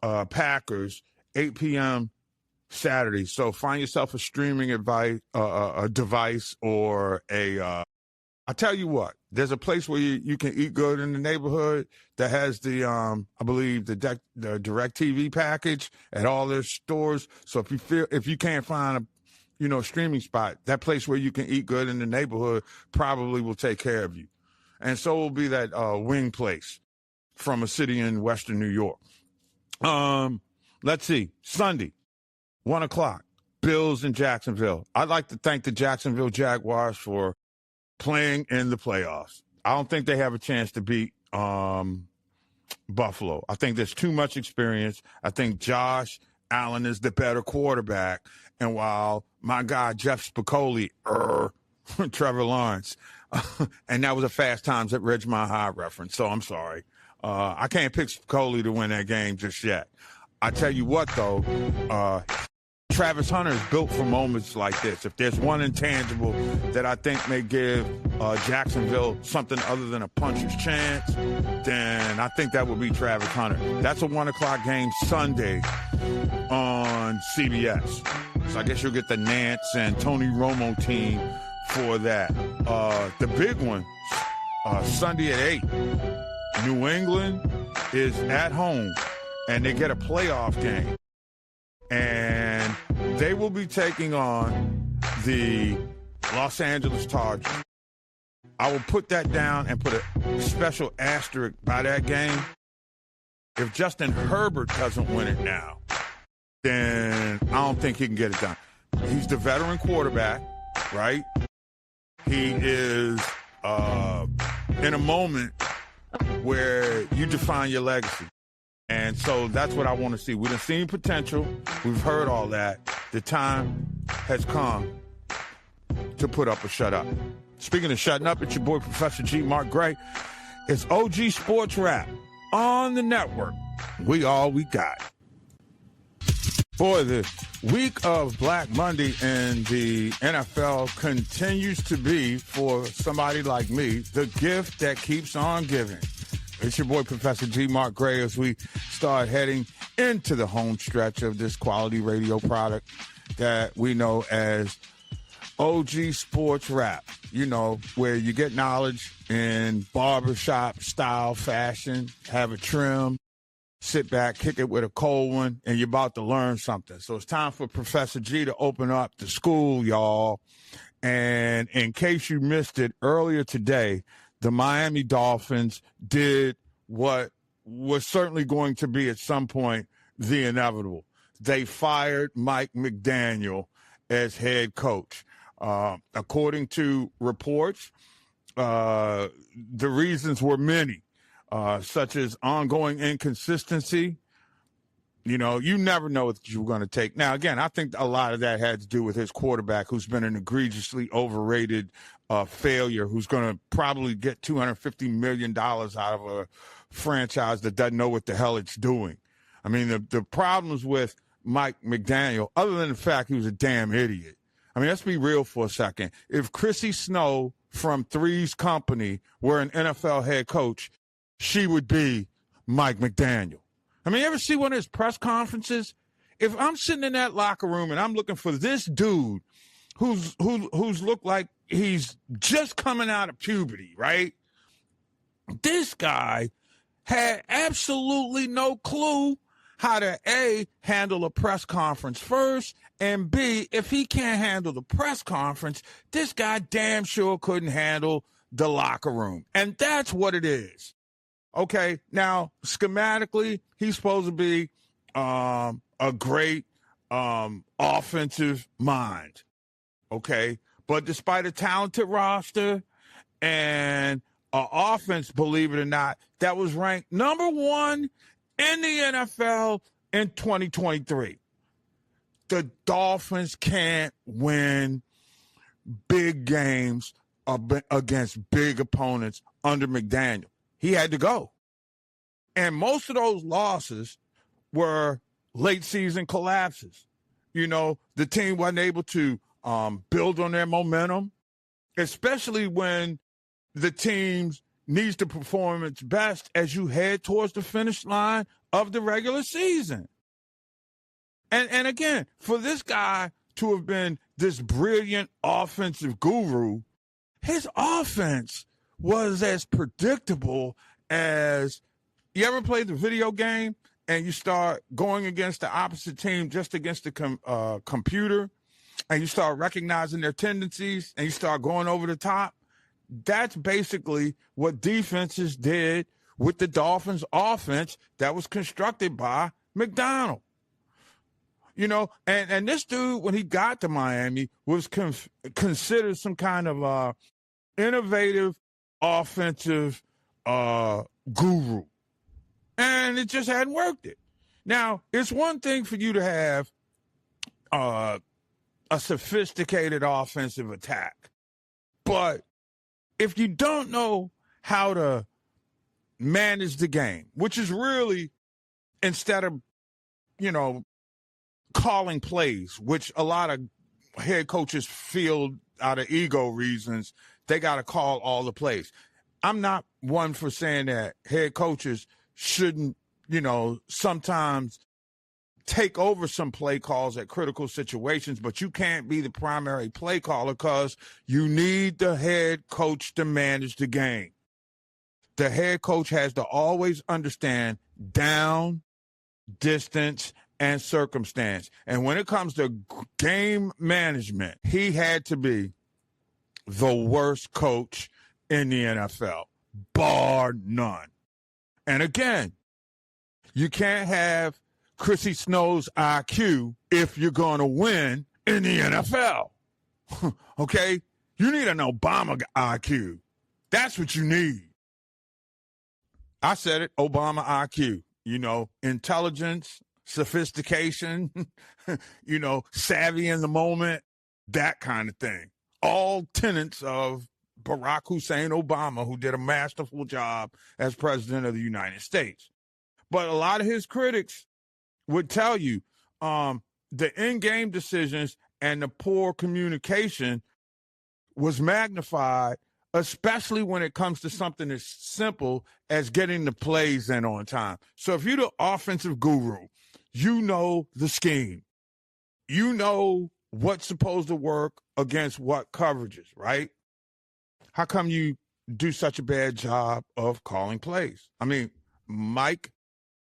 Packers, 8 p.m. Saturday. So find yourself a streaming a device or a I tell you what, there's a place where you can eat good in the neighborhood that has the, I believe, the DirecTV package at all their stores. So if you can't find a streaming spot, that place where you can eat good in the neighborhood probably will take care of you. And so will be that wing place from a city in Western New York. Let's see, Sunday, 1 o'clock, Bills in Jacksonville. I'd like to thank the Jacksonville Jaguars for playing in the playoffs. I don't think they have a chance to beat Buffalo. I think there's too much experience. I think Josh Allen is the better quarterback. And while my guy Jeff Spicoli, Trevor Lawrence, and that was a Fast Times at Ridgemont High reference, so I'm sorry. I can't pick Spicoli to win that game just yet. I tell you what, though, Travis Hunter is built for moments like this. If there's one intangible that I think may give Jacksonville something other than a puncher's chance, then I think that would be Travis Hunter. That's a 1 o'clock game Sunday on CBS. So I guess you'll get the Nance and Tony Romo team for that. The big one, Sunday at 8, New England is at home, and they get a playoff game. And they will be taking on the Los Angeles Chargers. I will put that down and put a special asterisk by that game. If Justin Herbert doesn't win it now, then I don't think he can get it done. He's the veteran quarterback, right? He is in a moment where you define your legacy. And so that's what I want to see. We've seen potential. We've heard all that. The time has come to put up or shut up. Speaking of shutting up, it's your boy, Professor G. Mark Gray. It's OG Sports Rap on the network. We all we got. Boy, the week of Black Monday in the NFL continues to be, for somebody like me, the gift that keeps on giving. It's your boy, Professor G. Mark Gray, as we start heading into the home stretch of this quality radio product that we know as OG Sports Rap. Where you get knowledge in barbershop style fashion, have a trim, sit back, kick it with a cold one, and you're about to learn something. So it's time for Professor G to open up the school, y'all. And in case you missed it earlier today, the Miami Dolphins did what was certainly going to be at some point the inevitable. They fired Mike McDaniel as head coach. According to reports, the reasons were many, such as ongoing inconsistency. You never know what you're going to take. Now, again, I think a lot of that had to do with his quarterback, who's been an egregiously overrated failure, who's going to probably get $250 million out of a franchise that doesn't know what the hell it's doing. I mean, the problems with Mike McDaniel, other than the fact he was a damn idiot. I mean, let's be real for a second. If Chrissy Snow from Three's Company were an NFL head coach, she would be Mike McDaniel. I mean, you ever see one of his press conferences? if I'm sitting in that locker room and I'm looking for this dude who's looked like he's just coming out of puberty, right? This guy had absolutely no clue how to A, handle a press conference first, and B, if he can't handle the press conference, this guy damn sure couldn't handle the locker room. And that's what it is. Okay, now, schematically, he's supposed to be a great offensive mind. Okay, but despite a talented roster and an offense, believe it or not, that was ranked number 1 in the NFL in 2023. The Dolphins can't win big games against big opponents under McDaniel. He had to go. And most of those losses were late season collapses. You know, the team wasn't able to build on their momentum, especially when the team needs to perform its best as you head towards the finish line of the regular season. And again, for this guy to have been this brilliant offensive guru, his offense was as predictable as, you ever played the video game and you start going against the opposite team just against the computer, and you start recognizing their tendencies and you start going over the top? That's basically what defenses did with the Dolphins offense that was constructed by McDaniel. You know, and this dude, when he got to Miami, was considered some kind of innovative offensive guru. And it just hadn't worked it. Now, it's one thing for you to have a sophisticated offensive attack, but if you don't know how to manage the game, which is really, instead of, you know, calling plays, which a lot of head coaches feel out of ego reasons, they got to call all the plays. I'm not one for saying that head coaches shouldn't, you know, sometimes take over some play calls at critical situations, but you can't be the primary play caller because you need the head coach to manage the game. The head coach has to always understand down, distance, and circumstance. And when it comes to game management, he had to be the worst coach in the NFL, bar none. And again, you can't have Chrissy Snow's IQ if you're going to win in the NFL. Okay? You need an Obama IQ. That's what you need. I said it, Obama IQ. You know, intelligence, sophistication, you know, savvy in the moment, that kind of thing. All tenets of Barack Hussein Obama, who did a masterful job as president of the United States. But a lot of his critics would tell you the in-game decisions and the poor communication was magnified, especially when it comes to something as simple as getting the plays in on time. So if you're the offensive guru, you know the scheme. You know what's supposed to work against what coverages, right? How come you do such a bad job of calling plays? I mean, Mike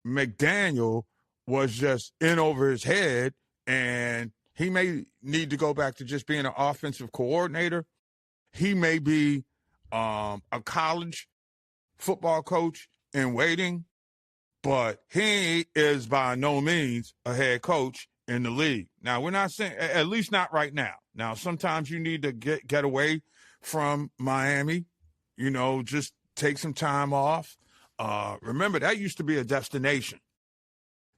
McDaniel was just in over his head, and he may need to go back to just being an offensive coordinator. He may be a college football coach in waiting, but he is by no means a head coach in the league. Now, we're not saying, at least not right now. Now, sometimes you need to get away from Miami, you know, just take some time off. Remember, that used to be a destination.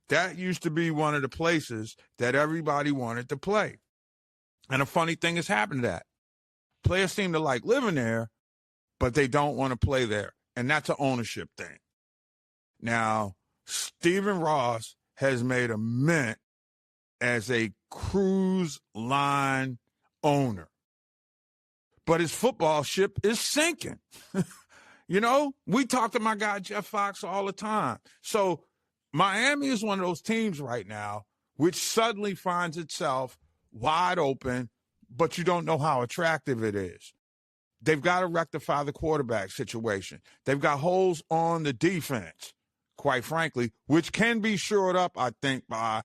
That used to be one of the places that everybody wanted to play. And a funny thing has happened to that. Players seem to like living there, but they don't want to play there. And that's an ownership thing. Now, Stephen Ross has made a mint as a cruise line owner, but his football ship is sinking. You know, we talk to my guy Jeff Fox all the time. So Miami is one of those teams right now which suddenly finds itself wide open, but you don't know how attractive it is. They've got to rectify the quarterback situation. They've got holes on the defense, quite frankly, which can be shored up, I think, by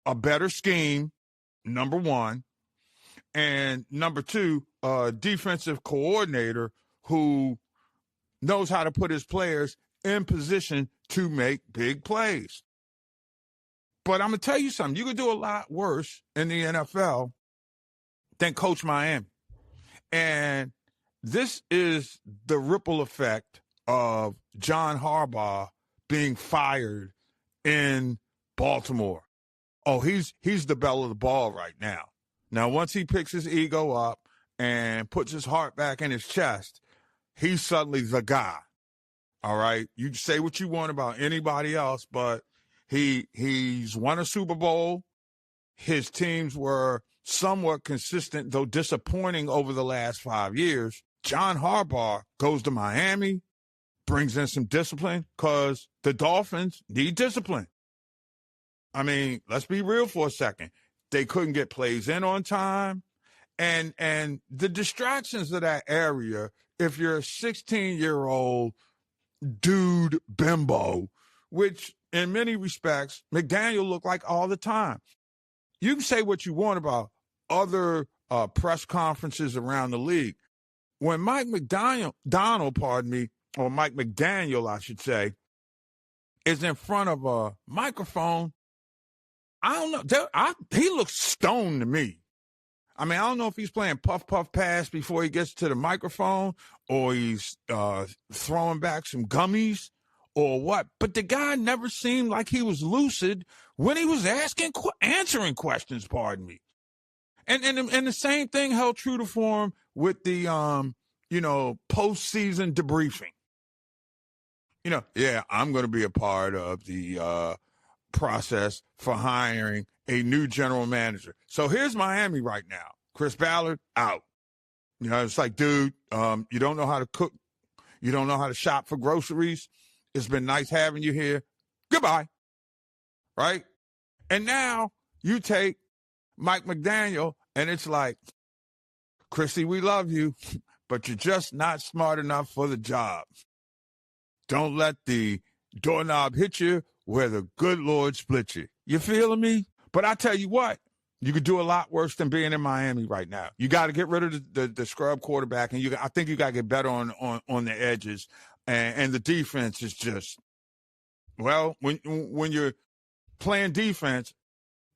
a better scheme, number one, and number two, a defensive coordinator who knows how to put his players in position to make big plays. But I'm going to tell you something. You could do a lot worse in the NFL than coach Miami. And this is the ripple effect of John Harbaugh being fired in Baltimore. Oh, he's the belle of the ball right now. Now, once he picks his ego up and puts his heart back in his chest, he's suddenly the guy. All right? You say what you want about anybody else, but he's won a Super Bowl. His teams were somewhat consistent, though disappointing over the last 5 years. John Harbaugh goes to Miami, brings in some discipline because the Dolphins need discipline. I mean, let's be real for a second. They couldn't get plays in on time. And the distractions of that area, if you're a 16-year-old dude bimbo, which in many respects, McDaniel looked like all the time. You can say what you want about other press conferences around the league. When Mike McDaniel, or Mike McDaniel, I should say, is in front of a microphone, I don't know. He looks stoned to me. I mean, I don't know if he's playing puff, puff, pass before he gets to the microphone or he's throwing back some gummies or what. But the guy never seemed like he was lucid when he was answering questions, pardon me. And the same thing held true to form with the, postseason debriefing. I'm going to be a part of the process for hiring a new general manager. So here's Miami right now. Chris Ballard, out. It's like, dude, you don't know how to cook. You don't know how to shop for groceries. It's been nice having you here. Goodbye. Right? And now you take Mike McDaniel, and it's like, Chrissy, we love you, but you're just not smart enough for the job. Don't let the doorknob hit you where the good Lord split you. You feeling me? But I tell you what, you could do a lot worse than being in Miami right now. You got to get rid of the scrub quarterback, and I think you got to get better on the edges. And the defense is just, well, when you're playing defense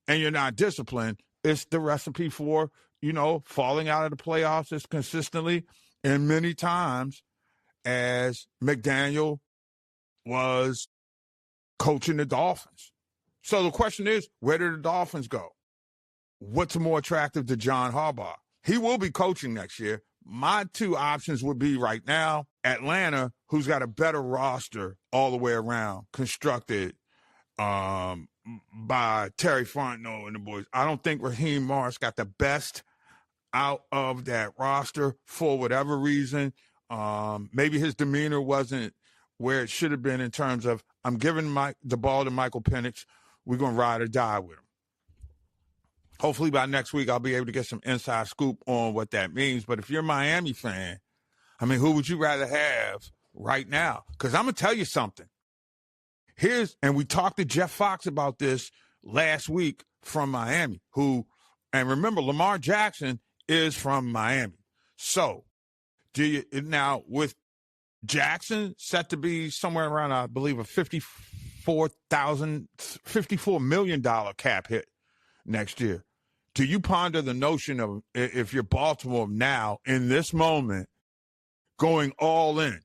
and you're not disciplined, it's the recipe for, falling out of the playoffs as consistently and many times as McDaniel was coaching the Dolphins. So the question is, where do the Dolphins go? What's more attractive to John Harbaugh? He will be coaching next year. My two options would be right now, Atlanta, who's got a better roster all the way around, constructed by Terry Fontenot and the boys. I don't think Raheem Morris got the best out of that roster for whatever reason. Maybe his demeanor wasn't where it should have been in terms of, I'm giving the ball to Michael Penix. We're going to ride or die with him. Hopefully by next week, I'll be able to get some inside scoop on what that means. But if you're a Miami fan, I mean, who would you rather have right now? Because I'm going to tell you something. And we talked to Jeff Fox about this last week from Miami, and remember, Lamar Jackson is from Miami. So now with Jackson set to be somewhere around, I believe, a $54 million cap hit next year. Do you ponder the notion of, if you're Baltimore now, in this moment, going all in,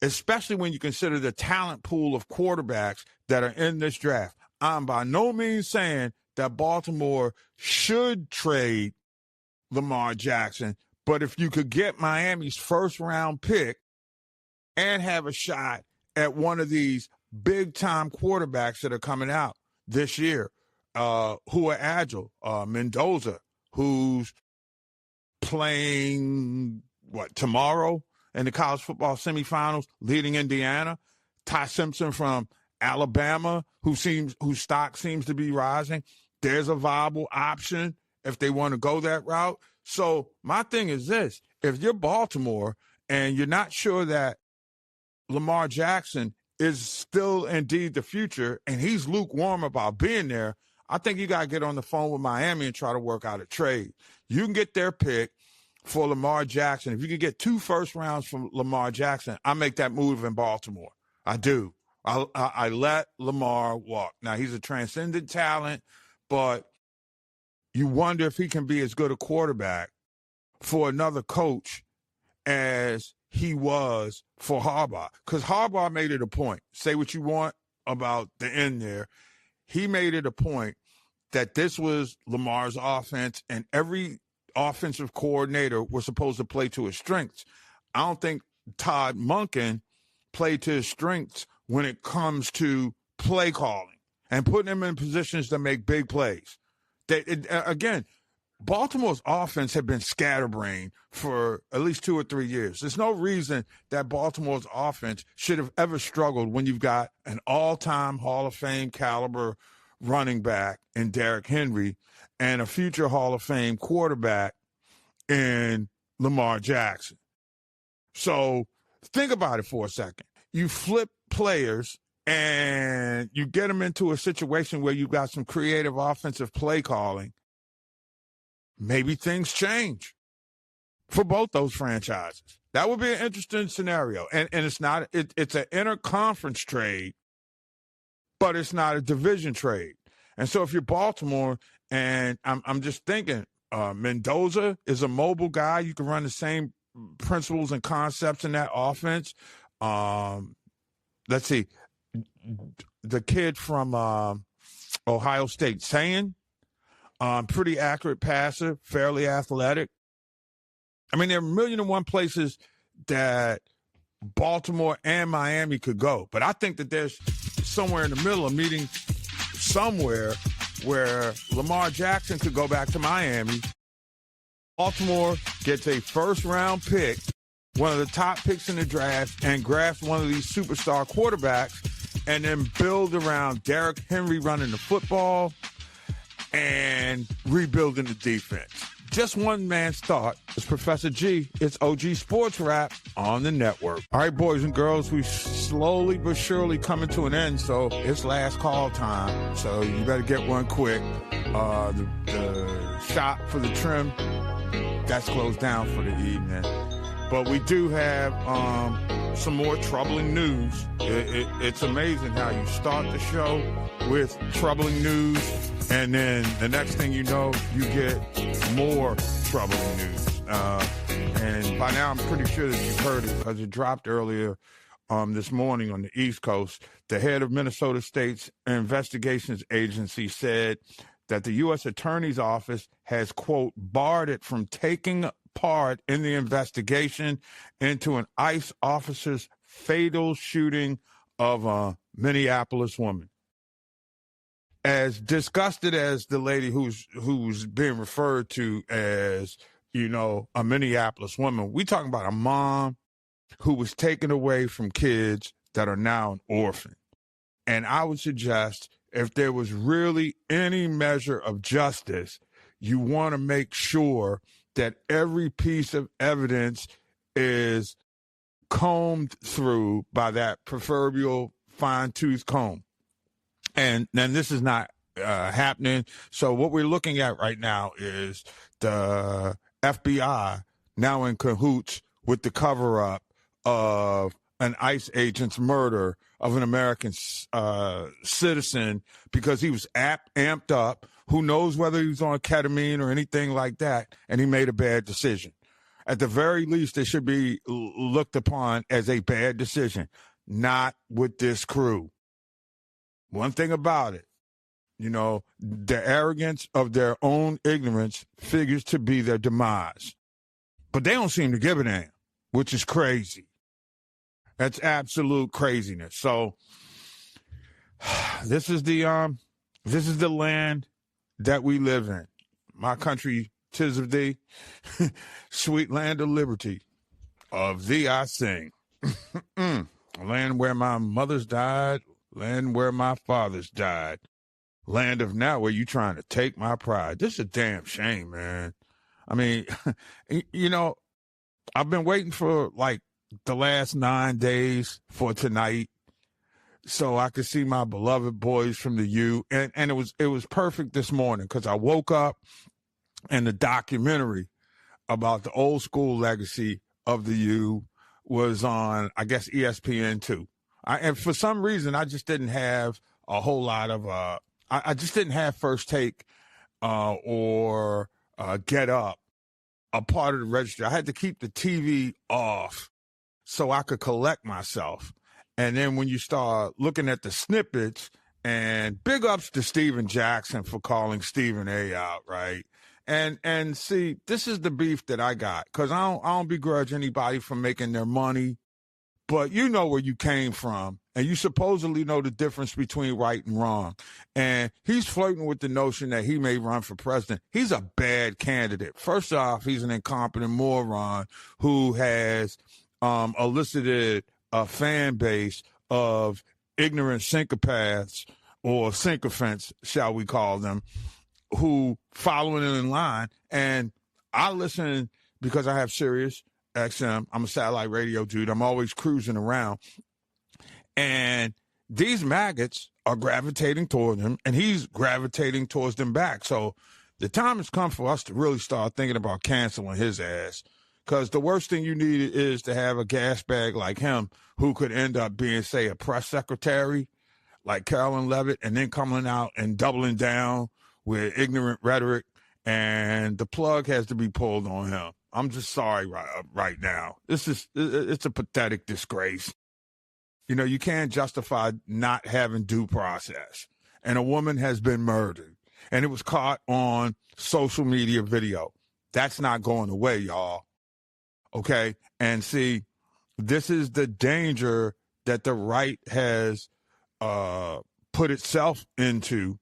especially when you consider the talent pool of quarterbacks that are in this draft? I'm by no means saying that Baltimore should trade Lamar Jackson, but if you could get Miami's first-round pick and have a shot at one of these big-time quarterbacks that are coming out this year, who are agile. Mendoza, who's playing, tomorrow in the college football semifinals, leading Indiana. Ty Simpson from Alabama, whose stock seems to be rising. there's a viable option if they want to go that route. So my thing is this. If you're Baltimore and you're not sure that Lamar Jackson is still indeed the future and he's lukewarm about being there, I think you got to get on the phone with Miami and try to work out a trade. You can get their pick for Lamar Jackson. If you can get 2 first rounds from Lamar Jackson, I make that move in Baltimore. I do. I let Lamar walk. Now, he's a transcendent talent, but you wonder if he can be as good a quarterback for another coach as he was for Harbaugh. Because Harbaugh made it a point. Say what you want about the end there. He made it a point that this was Lamar's offense, and every offensive coordinator was supposed to play to his strengths. I don't think Todd Monken played to his strengths when it comes to play calling and putting him in positions to make big plays. Again, Baltimore's offense had been scatterbrained for at least 2 or 3 years. There's no reason that Baltimore's offense should have ever struggled when you've got an all-time Hall of Fame caliber running back in Derrick Henry and a future Hall of Fame quarterback in Lamar Jackson. So think about it for a second. You flip players and you get them into a situation where you've got some creative offensive play calling. Maybe things change for both those franchises. That would be an interesting scenario. And it's not, it's an interconference trade, but it's not a division trade. And so if you're Baltimore, and I'm just thinking, Mendoza is a mobile guy. You can run the same principles and concepts in that offense. Let's see, the kid from Ohio State, Sayin, pretty accurate passer, fairly athletic. I mean, there are 1,000,001 places that Baltimore and Miami could go. But I think that there's somewhere in the middle, a meeting somewhere where Lamar Jackson could go back to Miami. Baltimore gets a first-round pick, one of the top picks in the draft, and grabs one of these superstar quarterbacks, and then build around Derrick Henry running the football and rebuilding the defense. Just one man's thought. It's Professor G. It's OG Sports Rap on the network. All right, boys and girls, we slowly but surely coming to an end, so it's last call time. So you better get one quick. The shop for the trim, that's closed down for the evening. But we do have some more troubling news. It's amazing how you start the show with troubling news, and then the next thing you know, you get more troubling news. And by now, I'm pretty sure that you've heard it because it dropped earlier this morning on the East Coast. The head of Minnesota State's investigations agency said that the U.S. Attorney's Office has, quote, barred it from taking part in the investigation into an ICE officer's fatal shooting of a Minneapolis woman. As disgusted as the lady who's being referred to as, a Minneapolis woman, we talking about a mom who was taken away from kids that are now an orphan. And I would suggest if there was really any measure of justice, you want to make sure that every piece of evidence is combed through by that proverbial fine-tooth comb. And then this is not happening. So what we're looking at right now is the FBI now in cahoots with the cover-up of an ICE agent's murder of an American citizen because he was amped up. Who knows whether he was on ketamine or anything like that, and he made a bad decision. At the very least, it should be looked upon as a bad decision, not with this crew. One thing about it, the arrogance of their own ignorance figures to be their demise. But they don't seem to give a damn, which is crazy. That's absolute craziness. So this is the land that we live in. My country, 'tis of thee, sweet land of liberty. Of thee I sing. Land where my mothers died, land where my fathers died. land of now where you trying to take my pride. This is a damn shame, man. I mean, you know, I've been waiting for like the last 9 days for tonight so I could see my beloved boys from the U. And it was perfect this morning because I woke up and the documentary about the old school legacy of the U was on, I guess, ESPN2. And for some reason, I just didn't have a whole lot of, I just didn't have First Take or Get Up a part of the registry. I had to keep the TV off so I could collect myself. And then when you start looking at the snippets, and big ups to Steven Jackson for calling Stephen A out, right? And see, this is the beef that I got, because I don't begrudge anybody for making their money, but you know where you came from, and you supposedly know the difference between right and wrong. And he's flirting with the notion that he may run for president. He's a bad candidate. First off, he's an incompetent moron who has elicited a fan base of ignorant syncopaths, or sycophants, shall we call them, who following him in line. And I listen because I have Sirius XM. I'm a satellite radio dude. I'm always cruising around. And these maggots are gravitating toward him, and he's gravitating towards them back. So the time has come for us to really start thinking about canceling his ass. Because the worst thing you need is to have a gas bag like him who could end up being, say, a press secretary like Carolyn Levitt, and then coming out and doubling down with ignorant rhetoric, and the plug has to be pulled on him. I'm just sorry right now. It's a pathetic disgrace. You know, you can't justify not having due process. And a woman has been murdered, and it was caught on social media video. That's not going away, y'all. Okay? And see, this is the danger that the right has put itself into,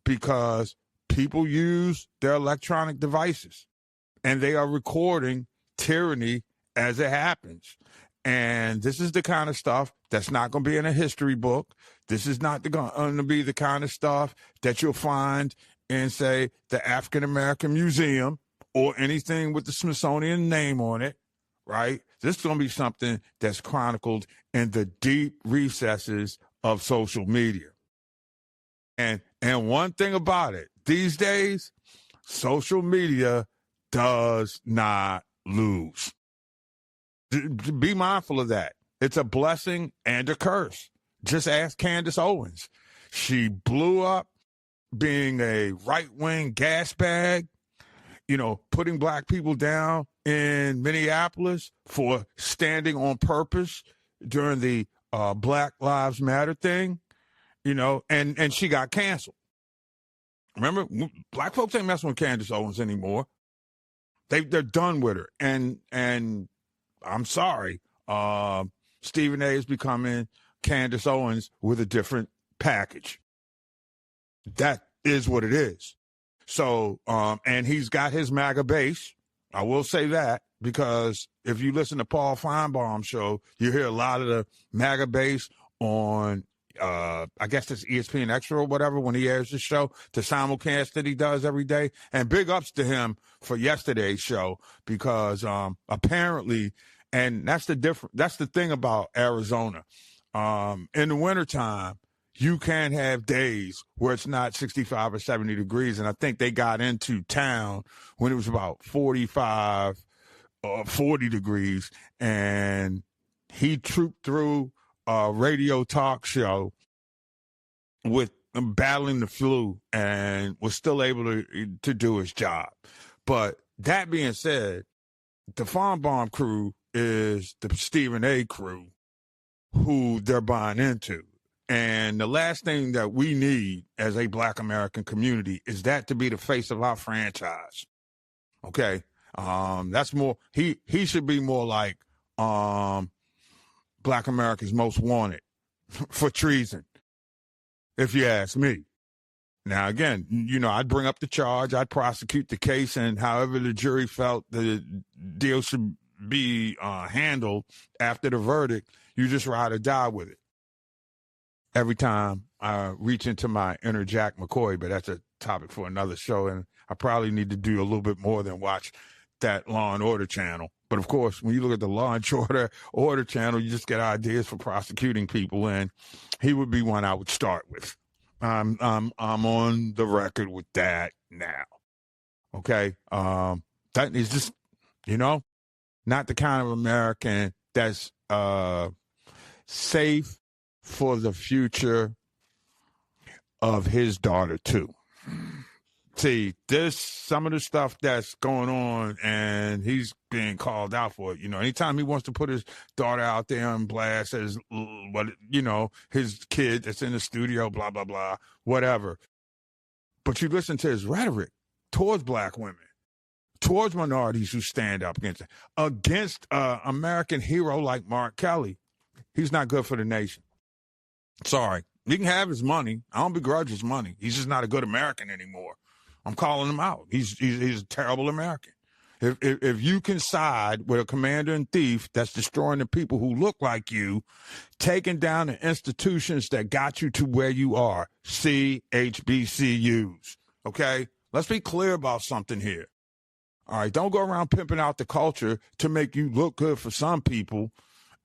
because people use their electronic devices and they are recording tyranny as it happens. And this is the kind of stuff that's not going to be in a history book. This is not going to be the kind of stuff that you'll find in, say, the African American Museum or anything with the Smithsonian name on it, right? This is going to be something that's chronicled in the deep recesses of social media. And one thing about it, these days, social media does not lose. Be mindful of that. It's a blessing and a curse. Just ask Candace Owens. She blew up being a right-wing gas bag, you know, putting black people down in Minneapolis for standing on purpose during the Black Lives Matter thing, you know, and she got canceled. Remember, black folks ain't messing with Candace Owens anymore. They're done with her. And I'm sorry, Stephen A is becoming Candace Owens with a different package. That is what it is. So, and he's got his MAGA base. I will say that, because if you listen to Paul Feinbaum's show, you hear a lot of the MAGA base on, I guess it's ESPN Extra or whatever, when he airs his show, the simulcast that he does every day. And big ups to him for yesterday's show, because apparently, and that's the thing about Arizona. In the wintertime, you can have days where it's not 65 or 70 degrees. And I think they got into town when it was about 45 or 40 degrees. And he trooped through a radio talk show with battling the flu and was still able to do his job. But that being said, the Feinbaum crew is the Stephen A crew who they're buying into. And the last thing that we need as a black American community is that to be the face of our franchise. Okay. That's more, he should be more like Black America's Most Wanted for treason, if you ask me. Now, again, you know, I'd bring up the charge, I'd prosecute the case, and however the jury felt the deal should be handled after the verdict, you just ride or die with it. Every time reach into my inner Jack McCoy, but that's a topic for another show. And I probably need to do a little bit more than watch that Law and Order channel. But of course, when you look at the Law and Order channel, you just get ideas for prosecuting people, and he would be one I would start with. I'm on the record with that now. Okay, that is just, not the kind of American that's safe for the future of his daughter too. See, some of the stuff that's going on, and he's being called out for it. Anytime he wants to put his daughter out there on blast as his kid that's in the studio, blah, blah, blah, whatever. But you listen to his rhetoric towards black women, towards minorities who stand up against American hero like Mark Kelly. He's not good for the nation. Sorry. He can have his money. I don't begrudge his money. He's just not a good American anymore. I'm calling him out. He's a terrible American. If you can side with a commander and thief that's destroying the people who look like you, taking down the institutions that got you to where you are, HBCUs, okay? Let's be clear about something here. All right, don't go around pimping out the culture to make you look good for some people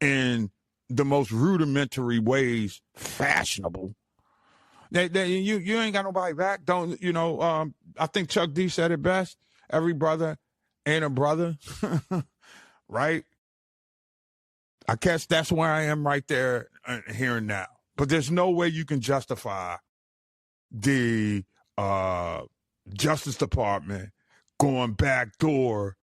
in the most rudimentary ways fashionable. You ain't got nobody back. I think Chuck D said it best. Every brother ain't a brother, right? I guess that's where I am right there here and now. But there's no way you can justify the Justice Department going back door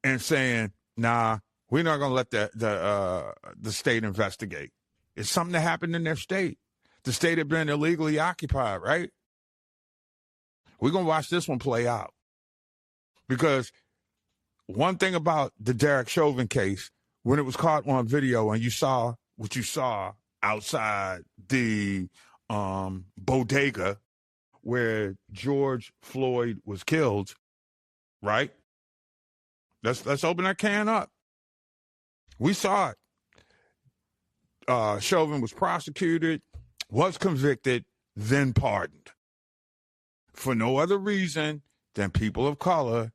and saying, nah, we're not going to let the state investigate. It's something that happened in their state. The state had been illegally occupied, right? We're going to watch this one play out. Because one thing about the Derek Chauvin case, when it was caught on video and you saw what you saw outside the bodega where George Floyd was killed, right? Let's open that can up. We saw it. Chauvin was prosecuted, was convicted, then pardoned. For no other reason than people of color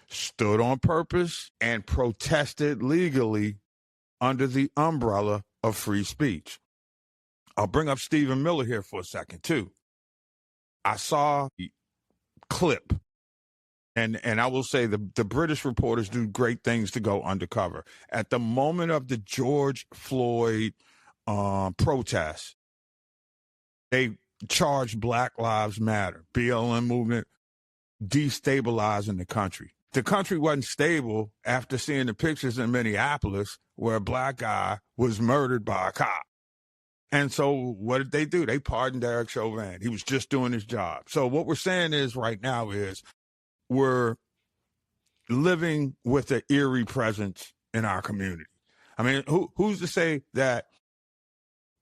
stood on purpose and protested legally under the umbrella of free speech. I'll bring up Stephen Miller here for a second, too. I saw the clip, and I will say the British reporters do great things to go undercover. At the moment of the George Floyd protests, they charged Black Lives Matter, BLM movement, destabilizing the country. The country wasn't stable after seeing the pictures in Minneapolis where a black guy was murdered by a cop. And so what did they do? They pardoned Derek Chauvin. He was just doing his job. So what we're saying is right now is we're living with an eerie presence in our community. I mean, who's to say that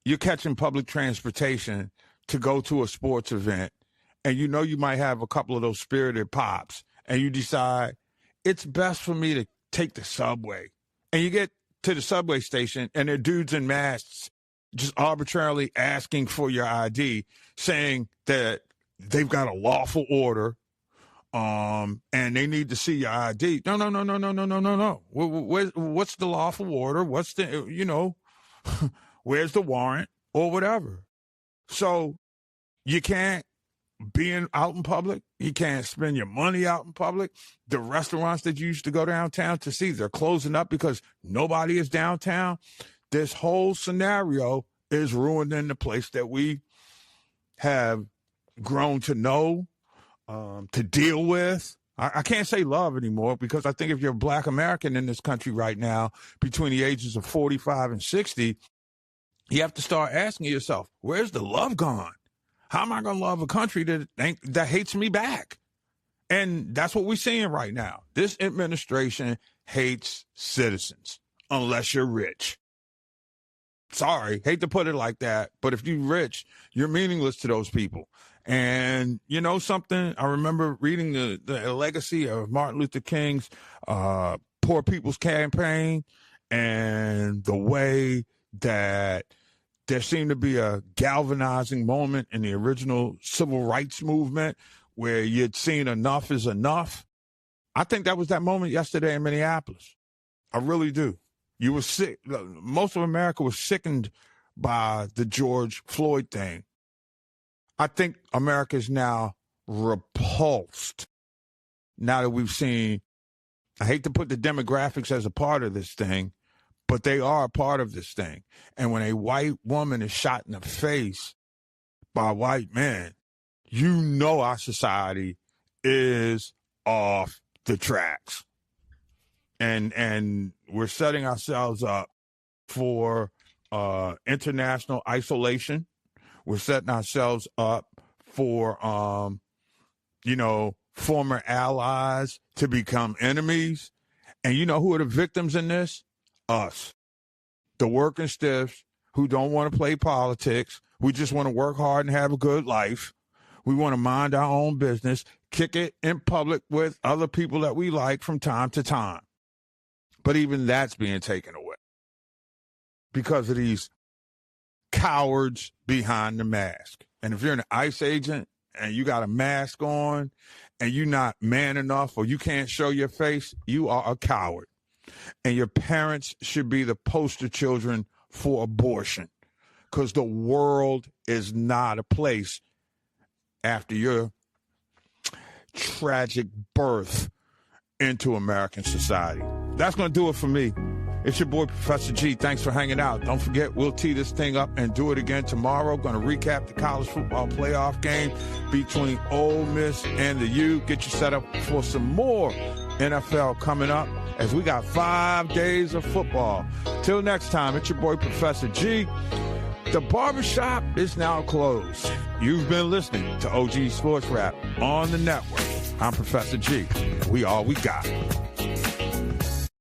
you're catching public transportation to go to a sports event and you might have a couple of those spirited pops and you decide it's best for me to take the subway. And you get to the subway station and there are dudes in masks just arbitrarily asking for your ID, saying that they've got a lawful order and they need to see your ID. No. What's the lawful order? What's the, where's the warrant or whatever? So you can't be out in public. You can't spend your money out in public. The restaurants that you used to go downtown to see, they're closing up because nobody is downtown. This whole scenario is ruining the place that we have grown to know, to deal with. I can't say love anymore because I think if you're a Black American in this country right now, between the ages of 45 and 60, you have to start asking yourself, where's the love gone? How am I going to love a country that hates me back? And that's what we're seeing right now. This administration hates citizens unless you're rich. Sorry, hate to put it like that, but if you're rich, you're meaningless to those people. And you know something? I remember reading the legacy of Martin Luther King's Poor People's Campaign and the way that there seemed to be a galvanizing moment in the original civil rights movement where you'd seen enough is enough. I think that was that moment yesterday in Minneapolis. I really do. You were sick. Most of America was sickened by the George Floyd thing. I think America is now repulsed now that we've seen, I hate to put the demographics as a part of this thing, but they are a part of this thing. And when a white woman is shot in the face by a white man, you know our society is off the tracks. And we're setting ourselves up for international isolation. We're setting ourselves up for, former allies to become enemies. And you know who are the victims in this? Us. The working stiffs who don't want to play politics. We just want to work hard and have a good life. We want to mind our own business, kick it in public with other people that we like from time to time. But even that's being taken away because of these cowards behind the mask. And if you're an ICE agent and you got a mask on and you're not man enough or you can't show your face, you are a coward. And your parents should be the poster children for abortion because the world is not a place after your tragic birth into American society. That's going to do it for me. It's your boy, Professor G. Thanks for hanging out. Don't forget, we'll tee this thing up and do it again tomorrow. Going to recap the college football playoff game between Ole Miss and the U. Get you set up for some more NFL coming up as we got 5 days of football. Till next time, it's your boy, Professor G. The barbershop is now closed. You've been listening to OG Sports Rap on the network. I'm Professor G. We all we got.